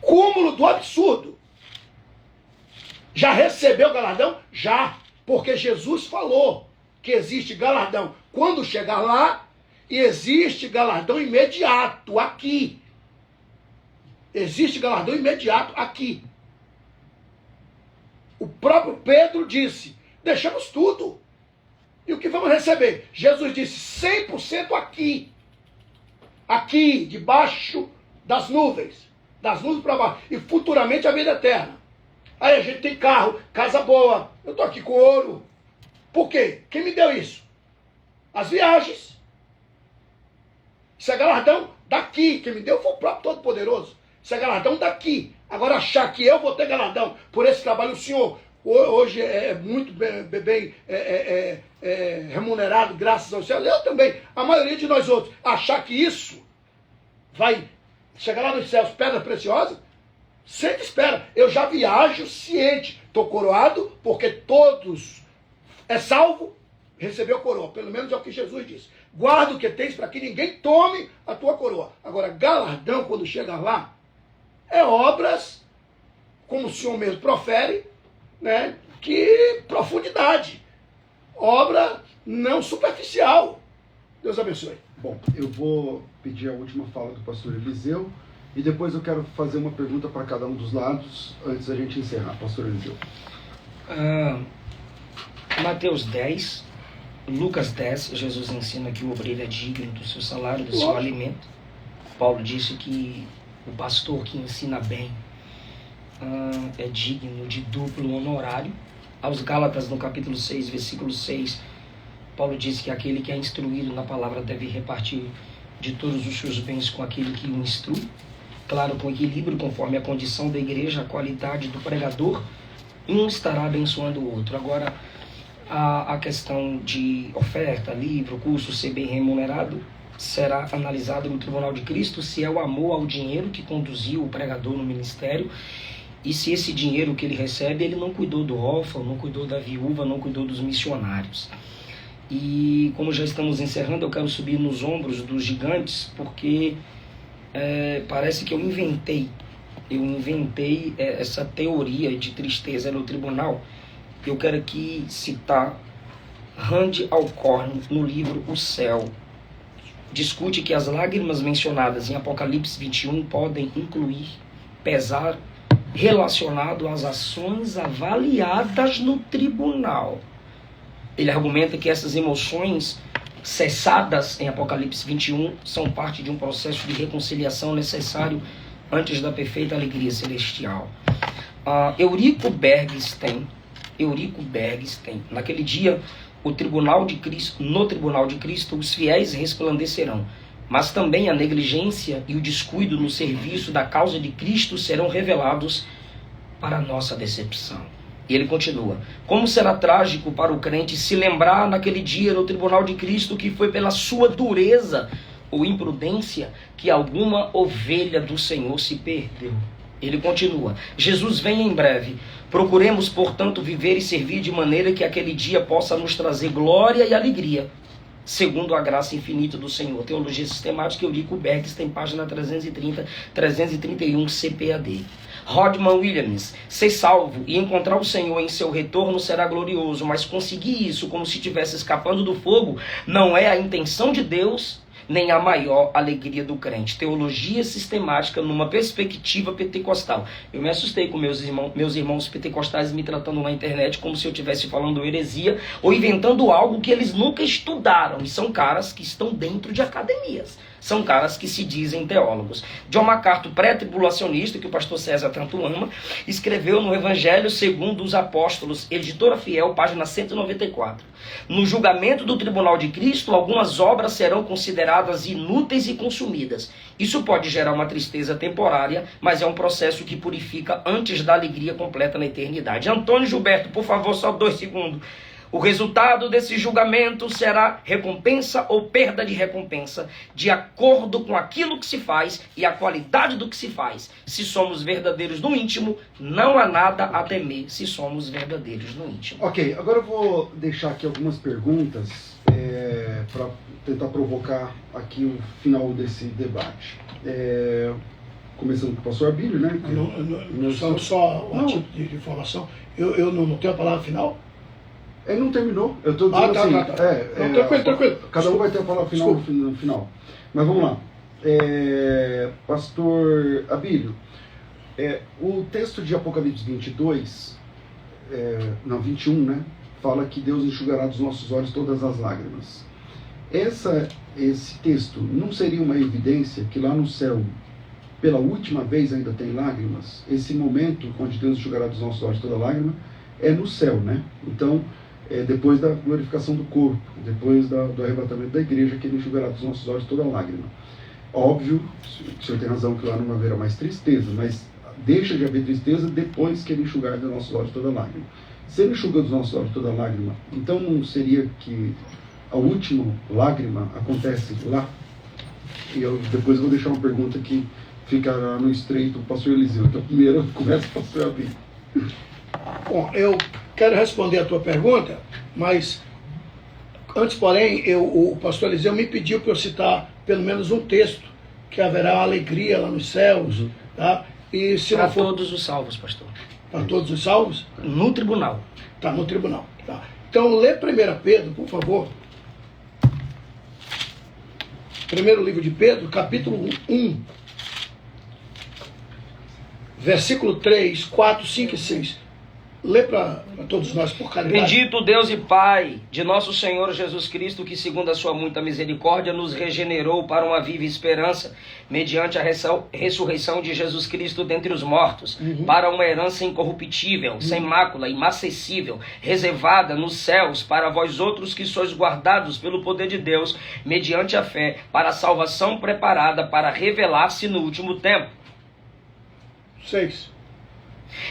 Cúmulo do absurdo. Já recebeu galardão? Já. Porque Jesus falou que existe galardão quando chegar lá e existe galardão imediato aqui. Existe galardão imediato aqui. O próprio Pedro disse, deixamos tudo. E o que vamos receber? Jesus disse, 100% aqui. Aqui, debaixo das nuvens. Das nuvens para baixo. E futuramente a vida eterna. Aí a gente tem carro, casa boa. Eu estou aqui com ouro. Por quê? Quem me deu isso? As viagens. Isso é galardão daqui. Quem me deu foi o próprio Todo-Poderoso. Isso é galardão daqui. Agora achar que eu vou ter galardão por esse trabalho, o senhor hoje é muito bem remunerado, graças ao céu. Eu também, a maioria de nós outros, achar que isso vai chegar lá nos céus, pedra preciosa, sempre espera. Eu já viajo ciente, estou coroado, porque todos é salvo, recebeu coroa, pelo menos é o que Jesus disse. Guarda o que tens para que ninguém tome a tua coroa. Agora, galardão, quando chega lá, é obras, como o senhor mesmo profere, né, que profundidade. Obra não superficial. Deus abençoe. Bom, eu vou pedir a última fala do pastor Eliseu e depois eu quero fazer uma pergunta para cada um dos lados antes da gente encerrar. Pastor Eliseu. Mateus 10, Lucas 10, Jesus ensina que o obreiro é digno do seu salário, do seu alimento. Paulo disse que o pastor que ensina bem é digno de duplo honorário. Aos Gálatas, no capítulo 6, versículo 6, Paulo diz que aquele que é instruído na palavra deve repartir de todos os seus bens com aquele que o instrui. Claro, com equilíbrio, conforme a condição da igreja, a qualidade do pregador, um estará abençoando o outro. Agora, a questão de oferta, livro, curso, ser bem remunerado, será analisado no Tribunal de Cristo se é o amor ao dinheiro que conduziu o pregador no ministério e se esse dinheiro que ele recebe, ele não cuidou do órfão, não cuidou da viúva, não cuidou dos missionários. E como já estamos encerrando, eu quero subir nos ombros dos gigantes, porque parece que eu inventei essa teoria de tristeza no tribunal. Eu quero aqui citar Randy Alcorn no livro O Céu. Discute que as lágrimas mencionadas em Apocalipse 21 podem incluir pesar relacionado às ações avaliadas no tribunal. Ele argumenta que essas emoções cessadas em Apocalipse 21 são parte de um processo de reconciliação necessário antes da perfeita alegria celestial. Eurico Bergstein, naquele dia, no Tribunal de Cristo, os fiéis resplandecerão, mas também a negligência e o descuido no serviço da causa de Cristo serão revelados para a nossa decepção. E ele continua, como será trágico para o crente se lembrar naquele dia no Tribunal de Cristo que foi pela sua dureza ou imprudência que alguma ovelha do Senhor se perdeu. Ele continua, Jesus vem em breve. Procuremos, portanto, viver e servir de maneira que aquele dia possa nos trazer glória e alegria, segundo a graça infinita do Senhor. Teologia Sistemática, Eurico Bergstein, página 330, 331, CPAD. Rodman Williams, ser salvo e encontrar o Senhor em seu retorno será glorioso, mas conseguir isso como se estivesse escapando do fogo não é a intenção de Deus, nem a maior alegria do crente. Teologia sistemática numa perspectiva pentecostal. Eu me assustei com meus irmãos pentecostais me tratando na internet como se eu estivesse falando heresia ou inventando algo que eles nunca estudaram. E são caras que estão dentro de academias. São caras que se dizem teólogos. John MacArthur, pré-tribulacionista, que o pastor César tanto ama, escreveu no Evangelho segundo os Apóstolos, editora Fiel, página 194. No julgamento do Tribunal de Cristo, algumas obras serão consideradas inúteis e consumidas. Isso pode gerar uma tristeza temporária, mas é um processo que purifica antes da alegria completa na eternidade. Antônio Gilberto, por favor, só 2 segundos. O resultado desse julgamento será recompensa ou perda de recompensa, de acordo com aquilo que se faz e a qualidade do que se faz. Se somos verdadeiros no íntimo, não há nada a temer se somos verdadeiros no íntimo. Ok, agora eu vou deixar aqui algumas perguntas para tentar provocar aqui o final desse debate. Começando com o pastor Abílio, né? Só um título de informação. Eu não tenho a palavra final? Ele não terminou. Eu estou dizendo tranquilo. Cada um vai ter a palavra final no final. Mas vamos lá. Pastor Abílio, o texto de Apocalipse 22, 21, né? Fala que Deus enxugará dos nossos olhos todas as lágrimas. Esse texto não seria uma evidência que lá no céu, pela última vez, ainda tem lágrimas? Esse momento onde Deus enxugará dos nossos olhos toda lágrima é no céu, né? Então, depois da glorificação do corpo, depois do arrebatamento da igreja, que ele enxugará dos nossos olhos toda lágrima. Óbvio, o senhor tem razão que lá não haverá mais tristeza, mas deixa de haver tristeza depois que ele enxugar dos nossos olhos toda lágrima. Se ele enxuga dos nossos olhos toda lágrima, então não seria que a última lágrima acontece lá? E depois eu vou deixar uma pergunta que ficará no estreito, o pastor Eliseu. Então primeiro começa o pastor Abílio. Bom, eu quero responder a tua pergunta, mas antes, porém, o pastor Eliseu me pediu para eu citar pelo menos um texto, que haverá alegria lá nos céus, tá? E se para não for... todos os salvos, pastor. Para todos os salvos? No tribunal. Tá, no tribunal. Tá. Então, lê 1 Pedro, por favor. Primeiro livro de Pedro, capítulo 1. Versículo 3, 4, 5 e 6. Lê para todos nós, por caridade. Bendito Deus e Pai de nosso Senhor Jesus Cristo, que segundo a sua muita misericórdia nos regenerou para uma viva esperança, mediante a ressurreição de Jesus Cristo dentre os mortos, para uma herança incorruptível, sem mácula, imacessível, reservada nos céus para vós outros que sois guardados pelo poder de Deus, mediante a fé, para a salvação preparada para revelar-se no último tempo. 6.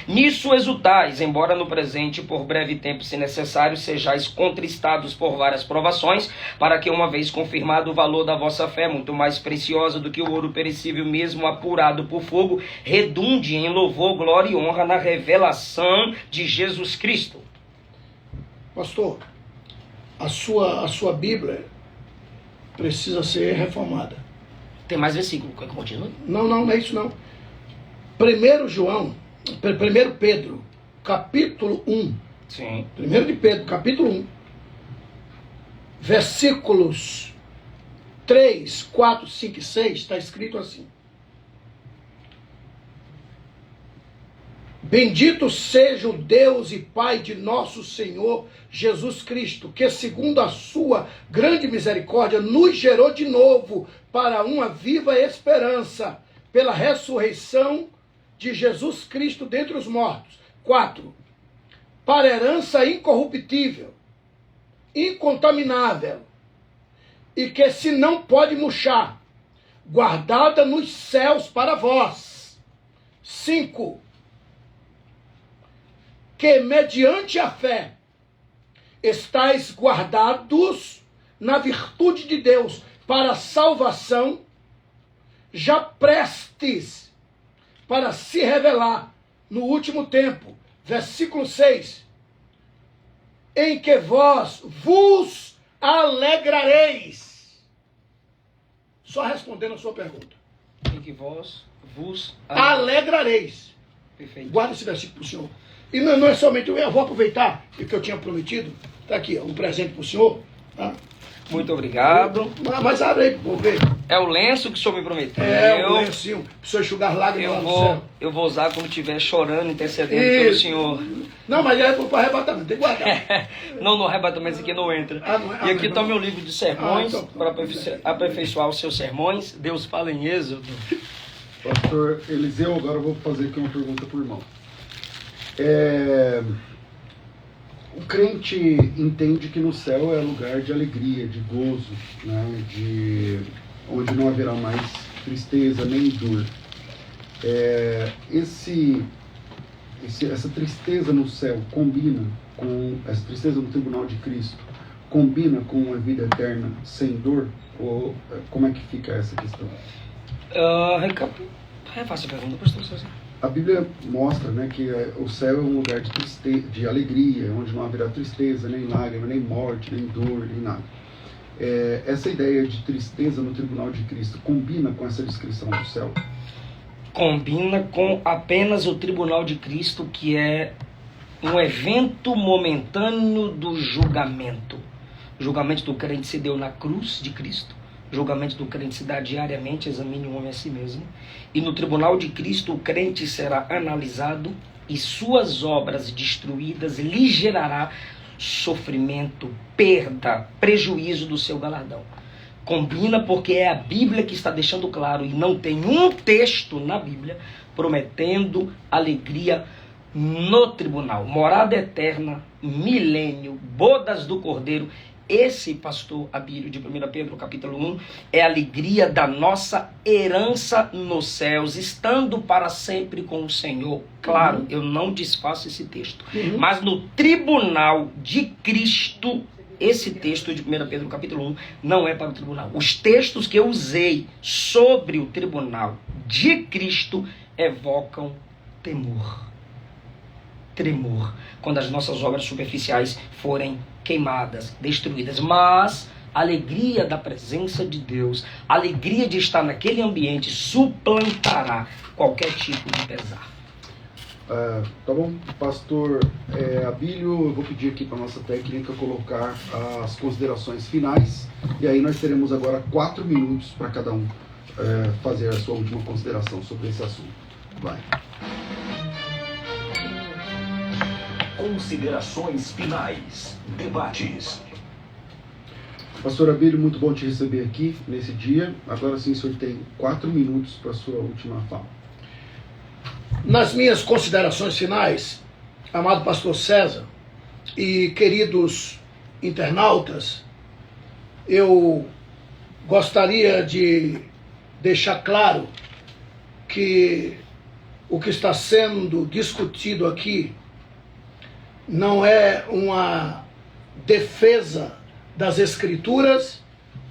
Nisso exultais, embora no presente, por breve tempo, se necessário, sejais contristados por várias provações, para que, uma vez confirmado o valor da vossa fé, muito mais preciosa do que o ouro perecível, mesmo apurado por fogo, redunde em louvor, glória e honra na revelação de Jesus Cristo. Pastor, a sua Bíblia precisa ser reformada. Tem mais versículo, quer que continue? Não é isso não. 1 Pedro, capítulo 1. Sim. 1 de Pedro, capítulo 1. Versículos 3, 4, 5 e 6, está escrito assim. Bendito seja o Deus e Pai de nosso Senhor Jesus Cristo, que segundo a sua grande misericórdia nos gerou de novo para uma viva esperança, pela ressurreição de Jesus Cristo dentre os mortos. 4. Para herança incorruptível, incontaminável, e que se não pode murchar, guardada nos céus para vós. 5. Que mediante a fé estáis guardados na virtude de Deus para a salvação, já prestes para se revelar no último tempo. Versículo 6. Em que vós vos alegrareis. Só respondendo a sua pergunta. Em que vós vos alegrareis. Perfeito. Guarda esse versículo para o senhor. E não é somente, eu vou aproveitar o que eu tinha prometido. Está aqui, um presente para o senhor. Tá? Muito obrigado. Mas abre aí para ver. É o lenço que o senhor me prometeu. É o lencinho. Para o senhor enxugar lágrimas lá no céu. Eu vou usar quando estiver chorando, intercedendo pelo senhor. Não, mas é para arrebatamento, tem que guardar. Não, no arrebatamento isso aqui não entra. E aqui está o meu livro de sermões, então, para aperfeiçoar os seus sermões. Deus fala em Êxodo. Pastor Eliseu, agora eu vou fazer aqui uma pergunta para o irmão. O crente entende que no céu é lugar de alegria, de gozo, né? Onde não haverá mais tristeza nem dor. essa tristeza no céu combina com essa tristeza no tribunal de Cristo, combina com uma vida eterna sem dor? Ou como é que fica essa questão? Faça a pergunta, pastor César. A Bíblia mostra, né, que o céu é um lugar de tristeza, de alegria, onde não haverá tristeza, nem lágrima, nem morte, nem dor, nem nada. Essa ideia de tristeza no tribunal de Cristo combina com essa descrição do céu? Combina com apenas o tribunal de Cristo, que é um evento momentâneo do julgamento. O julgamento do crente se deu na cruz de Cristo. O julgamento do crente se dá diariamente, examine o homem a si mesmo. E no tribunal de Cristo o crente será analisado e suas obras destruídas lhe gerará sofrimento, perda, prejuízo do seu galardão. Combina porque é a Bíblia que está deixando claro, e não tem um texto na Bíblia prometendo alegria no tribunal. Morada eterna, milênio, bodas do Cordeiro. Esse, pastor Abílio, de 1 Pedro capítulo 1, é a alegria da nossa herança nos céus, estando para sempre com o Senhor. Claro, eu não desfaço esse texto. Mas no tribunal de Cristo, esse texto de 1 Pedro capítulo 1 não é para o tribunal. Os textos que eu usei sobre o tribunal de Cristo evocam temor. Tremor, quando as nossas obras superficiais forem queimadas, destruídas. Mas a alegria da presença de Deus, a alegria de estar naquele ambiente suplantará qualquer tipo de pesar. Tá bom, pastor Abílio, eu vou pedir aqui para a nossa técnica colocar as considerações finais, e aí nós teremos agora 4 minutos para cada um fazer a sua última consideração sobre esse assunto. Vai. Considerações finais. Debates. Pastor Abílio, muito bom te receber aqui nesse dia. Agora sim, o senhor tem 4 minutos para a sua última fala. Nas minhas considerações finais, amado pastor César e queridos internautas, eu gostaria de deixar claro que o que está sendo discutido aqui não é uma defesa das Escrituras,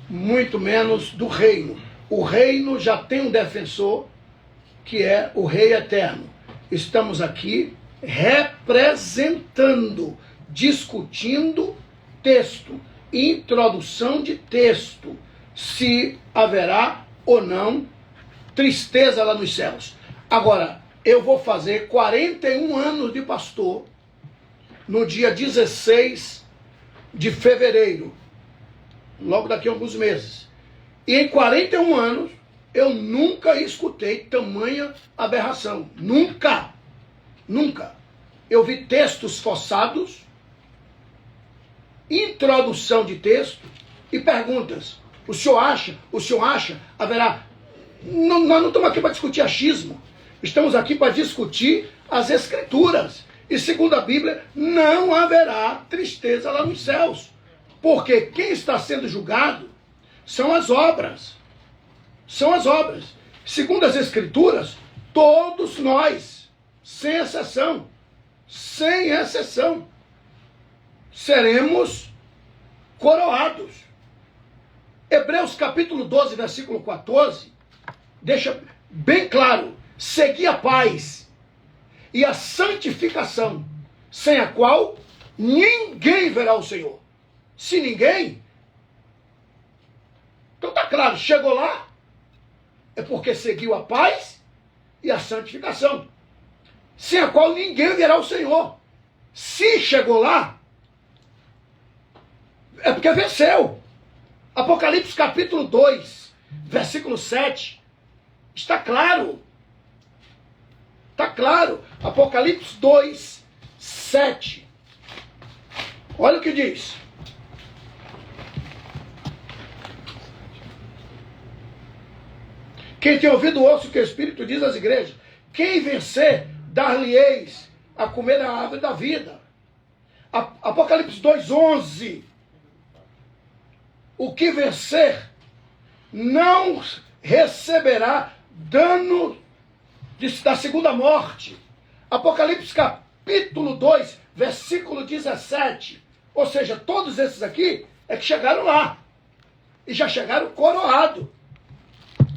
muito menos do reino. O reino já tem um defensor, que é o Rei Eterno. Estamos aqui representando, discutindo texto, introdução de texto, se haverá ou não tristeza lá nos céus. Agora, eu vou fazer 41 anos de pastor no dia 16 de fevereiro, logo daqui a alguns meses. E em 41 anos, eu nunca escutei tamanha aberração. Nunca. Nunca. Eu vi textos forçados, introdução de texto e perguntas. O senhor acha, haverá... Nós não estamos aqui para discutir achismo. Estamos aqui para discutir as Escrituras. E segundo a Bíblia, não haverá tristeza lá nos céus. Porque quem está sendo julgado são as obras. São as obras. Segundo as Escrituras, todos nós, sem exceção, seremos coroados. Hebreus capítulo 12, versículo 14, deixa bem claro: segui a paz e a santificação, sem a qual ninguém verá o Senhor. Se ninguém, então tá claro, chegou lá, é porque seguiu a paz e a santificação, sem a qual ninguém verá o Senhor. Se chegou lá, é porque venceu. Apocalipse capítulo 2, versículo 7, está claro. Está claro. Apocalipse 2, 7. Olha o que diz. Quem tem ouvido, ouça o que o Espírito diz às igrejas. Quem vencer, dar-lhe-eis a comer da árvore da vida. Apocalipse 2, 11. O que vencer não receberá dano da segunda morte. Apocalipse capítulo 2, versículo 17. Ou seja, todos esses aqui é que chegaram lá. E já chegaram coroados,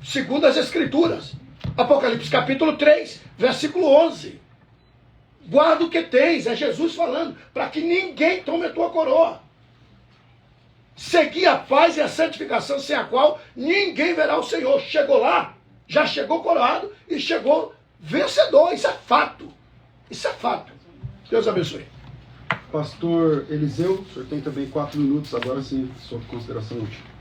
segundo as Escrituras. Apocalipse capítulo 3, versículo 11. Guarda o que tens, é Jesus falando, para que ninguém tome a tua coroa. Segui a paz e a santificação, sem a qual ninguém verá o Senhor. Chegou lá, já chegou coroado e chegou vencedor. Isso é fato. Isso é fato. Deus abençoe. Pastor Eliseu, o senhor tem também 4 minutos, agora sim, sua consideração última.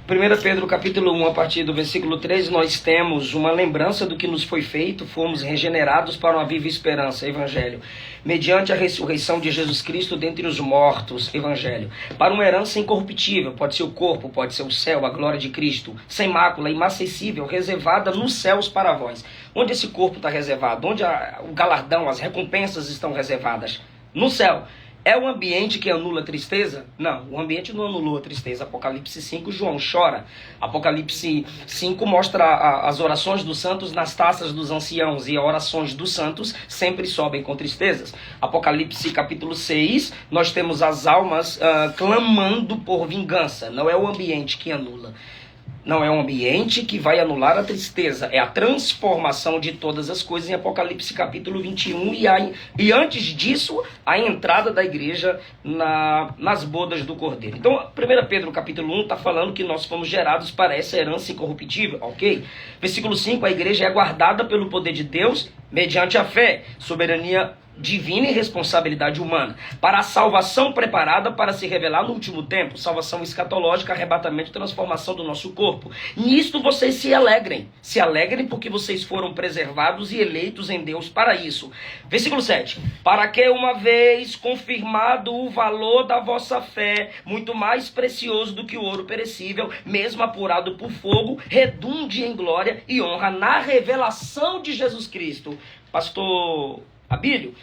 1 Pedro capítulo 1, a partir do versículo 13, nós temos uma lembrança do que nos foi feito, fomos regenerados para uma viva esperança, evangelho, mediante a ressurreição de Jesus Cristo dentre os mortos, evangelho, para uma herança incorruptível, pode ser o corpo, pode ser o céu, a glória de Cristo, sem mácula, inacessível, reservada nos céus para vós. Onde esse corpo está reservado? Onde o galardão, as recompensas estão reservadas? No céu. É o ambiente que anula a tristeza? Não, o ambiente não anulou a tristeza. Apocalipse 5, João chora. Apocalipse 5 mostra as orações dos santos nas taças dos anciãos, e as orações dos santos sempre sobem com tristezas. Apocalipse capítulo 6, nós temos as almas clamando por vingança. Não é o ambiente que anula. Não é um ambiente que vai anular a tristeza, é a transformação de todas as coisas em Apocalipse capítulo 21, e antes disso, a entrada da igreja nas bodas do Cordeiro. Então, 1 Pedro capítulo 1 está falando que nós fomos gerados para essa herança incorruptível, ok? Versículo 5, a igreja é guardada pelo poder de Deus, mediante a fé, soberania divina e responsabilidade humana, para a salvação preparada para se revelar no último tempo, salvação escatológica, arrebatamento e transformação do nosso corpo. Nisto vocês se alegrem porque vocês foram preservados e eleitos em Deus para isso. Versículo 7, para que uma vez confirmado o valor da vossa fé, muito mais precioso do que o ouro perecível, mesmo apurado por fogo, redunde em glória e honra na revelação de Jesus Cristo. Pastor Abílio,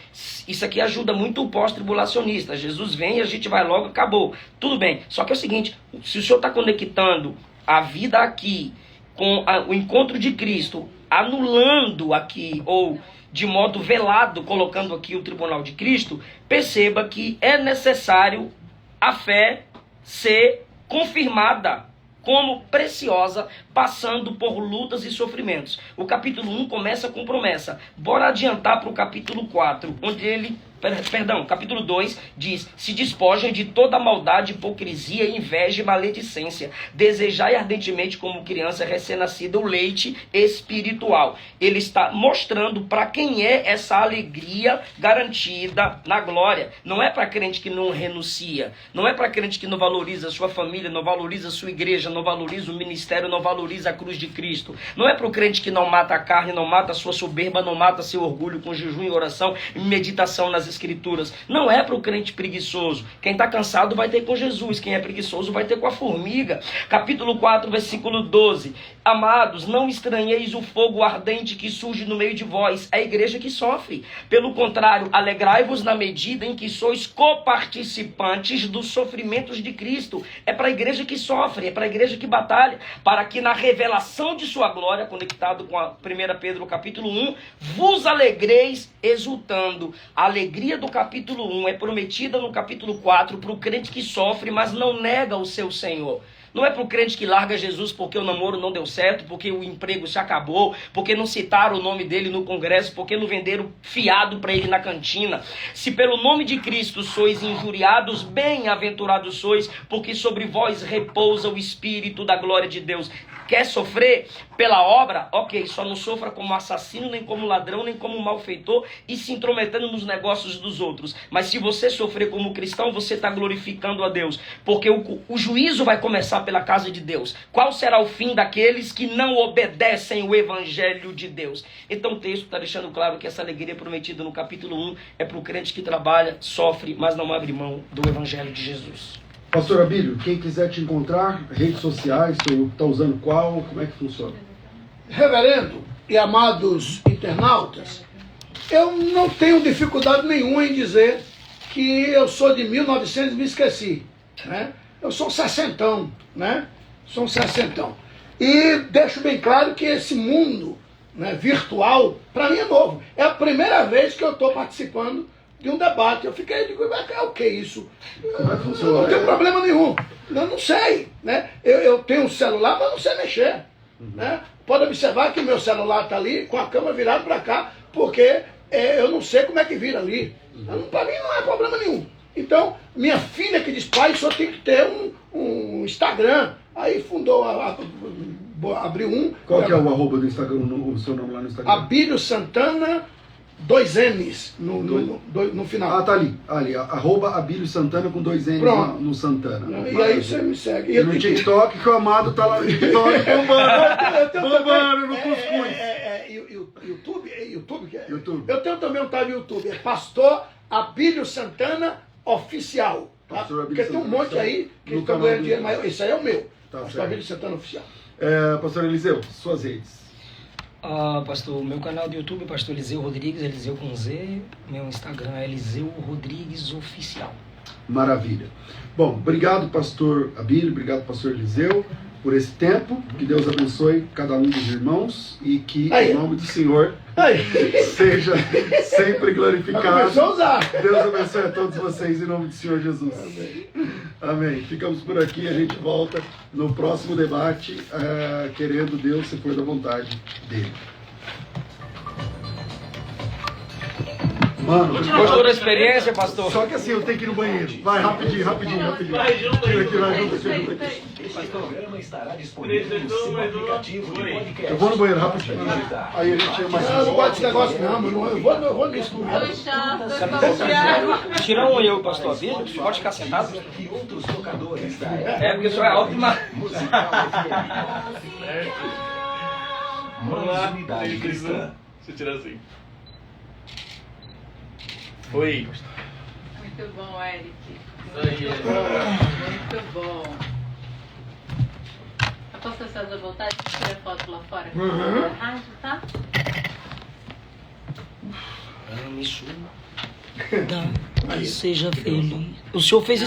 isso aqui ajuda muito o pós-tribulacionista. Jesus vem e a gente vai logo, acabou. Tudo bem, só que é o seguinte, se o senhor está conectando a vida aqui com o encontro de Cristo, anulando aqui, ou de modo velado, colocando aqui o tribunal de Cristo, perceba que é necessário a fé ser confirmada como preciosa, passando por lutas e sofrimentos. O capítulo 1 começa com promessa. Bora adiantar para o capítulo 4, onde capítulo 2 diz: se despojem de toda maldade, hipocrisia, inveja e maledicência. Desejai ardentemente, como criança recém-nascida, o leite espiritual. Ele está mostrando para quem é essa alegria garantida na glória. Não é para crente que não renuncia. Não é para crente que não valoriza a sua família, não valoriza a sua igreja, não valoriza o ministério, não valoriza a cruz de Cristo. Não é para o crente que não mata a carne, não mata a sua soberba, não mata seu orgulho com jejum e oração e meditação nas Escrituras. Não é para o crente preguiçoso. Quem está cansado vai ter com Jesus, quem é preguiçoso vai ter com a formiga. Capítulo 4, versículo 12. Amados, não estranheis o fogo ardente que surge no meio de vós, a igreja que sofre. Pelo contrário, alegrai-vos na medida em que sois coparticipantes dos sofrimentos de Cristo. É para a igreja que sofre, é para a igreja que batalha, para que na revelação de sua glória, conectado com a 1 Pedro capítulo 1, vos alegreis exultando. A alegria do capítulo 1 é prometida no capítulo 4 para o crente que sofre, mas não nega o seu Senhor. Não é para o crente que larga Jesus porque o namoro não deu certo, porque o emprego se acabou, porque não citaram o nome dele no congresso, porque não venderam fiado para ele na cantina. Se pelo nome de Cristo sois injuriados, bem-aventurados sois, porque sobre vós repousa o Espírito da glória de Deus. Quer sofrer pela obra? Ok, só não sofra como assassino, nem como ladrão, nem como malfeitor e se intrometendo nos negócios dos outros. Mas se você sofrer como cristão, você está glorificando a Deus, porque o juízo vai começar pela casa de Deus. Qual será o fim daqueles que não obedecem o evangelho de Deus? Então o texto está deixando claro que essa alegria prometida no capítulo 1 é para o crente que trabalha, sofre, mas não abre mão do evangelho de Jesus. Pastor Abílio, quem quiser te encontrar, redes sociais, tu está usando qual? Como é que funciona? Reverendo e amados internautas, eu não tenho dificuldade nenhuma em dizer que eu sou de 1900 e me esqueci, né? Eu sou um sessentão, né? Sou um sessentão. E deixo bem claro que esse mundo né, virtual, para mim é novo. É a primeira vez que eu estou participando de um debate. Eu fiquei, digo, é o que isso? Não tem problema nenhum. Eu não sei. Né? Eu tenho um celular, mas não sei mexer. Né? Pode observar que o meu celular está ali com a câmera virada para cá, porque eu não sei como é que vira ali. Para mim não é problema nenhum. Então, minha filha que diz, pai, só tem que ter um Instagram. Aí fundou, abriu um. Qual que é o arroba do Instagram, o seu nome lá no Instagram? Abílio Santana, 2 N's no final. Ah, tá ali. Arroba Abílio Santana com 2 N's no Santana. E aí você me segue. E no TikTok, que o Amado tá lá no TikTok bombando no cuscuz. YouTube. Eu tenho também um tal de YouTube. É Pastor Abílio Santana Oficial. Tá? Porque tem um monte aí que estão ganhando dinheiro, mas esse aí é o meu. Tá, Pastor Abílio Santana Oficial. Pastor Eliseu, suas redes. Pastor, meu canal do YouTube é Pastor Eliseu Rodrigues, Eliseu com Z. Meu Instagram é Eliseu Rodrigues Oficial. Maravilha. Bom, obrigado, pastor Abílio, obrigado, pastor Eliseu, por esse tempo. Que Deus abençoe cada um dos irmãos e que o nome do Senhor seja sempre glorificado. Começou a usar. Deus abençoe a todos vocês em nome do Senhor Jesus. Amém. Ficamos por aqui, a gente volta no próximo debate, querendo Deus, se for da vontade dele. Mano, Gostou da experiência, pastor? só que assim, eu tenho que ir no banheiro. Vai, rapidinho. Vai junto aqui. Este programa estará disponível no seu aplicativo de podcast. Eu vou no banheiro rapidinho. Aí a gente chama mais. Eu não gosto desse negócio, não. Eu vou nisso. Tira um eu, pastor Abílio, pode ficar sentado. E outros tocadores da Porque o senhor é alto demais. Mais unidade cristã. Deixa eu tirar assim. Oi. Muito bom, Eric. Muito Muito bom. Apóstolo César voltar, a gente tira foto lá fora. Rádio, tá? Me chuva. Seja feliz. O senhor fez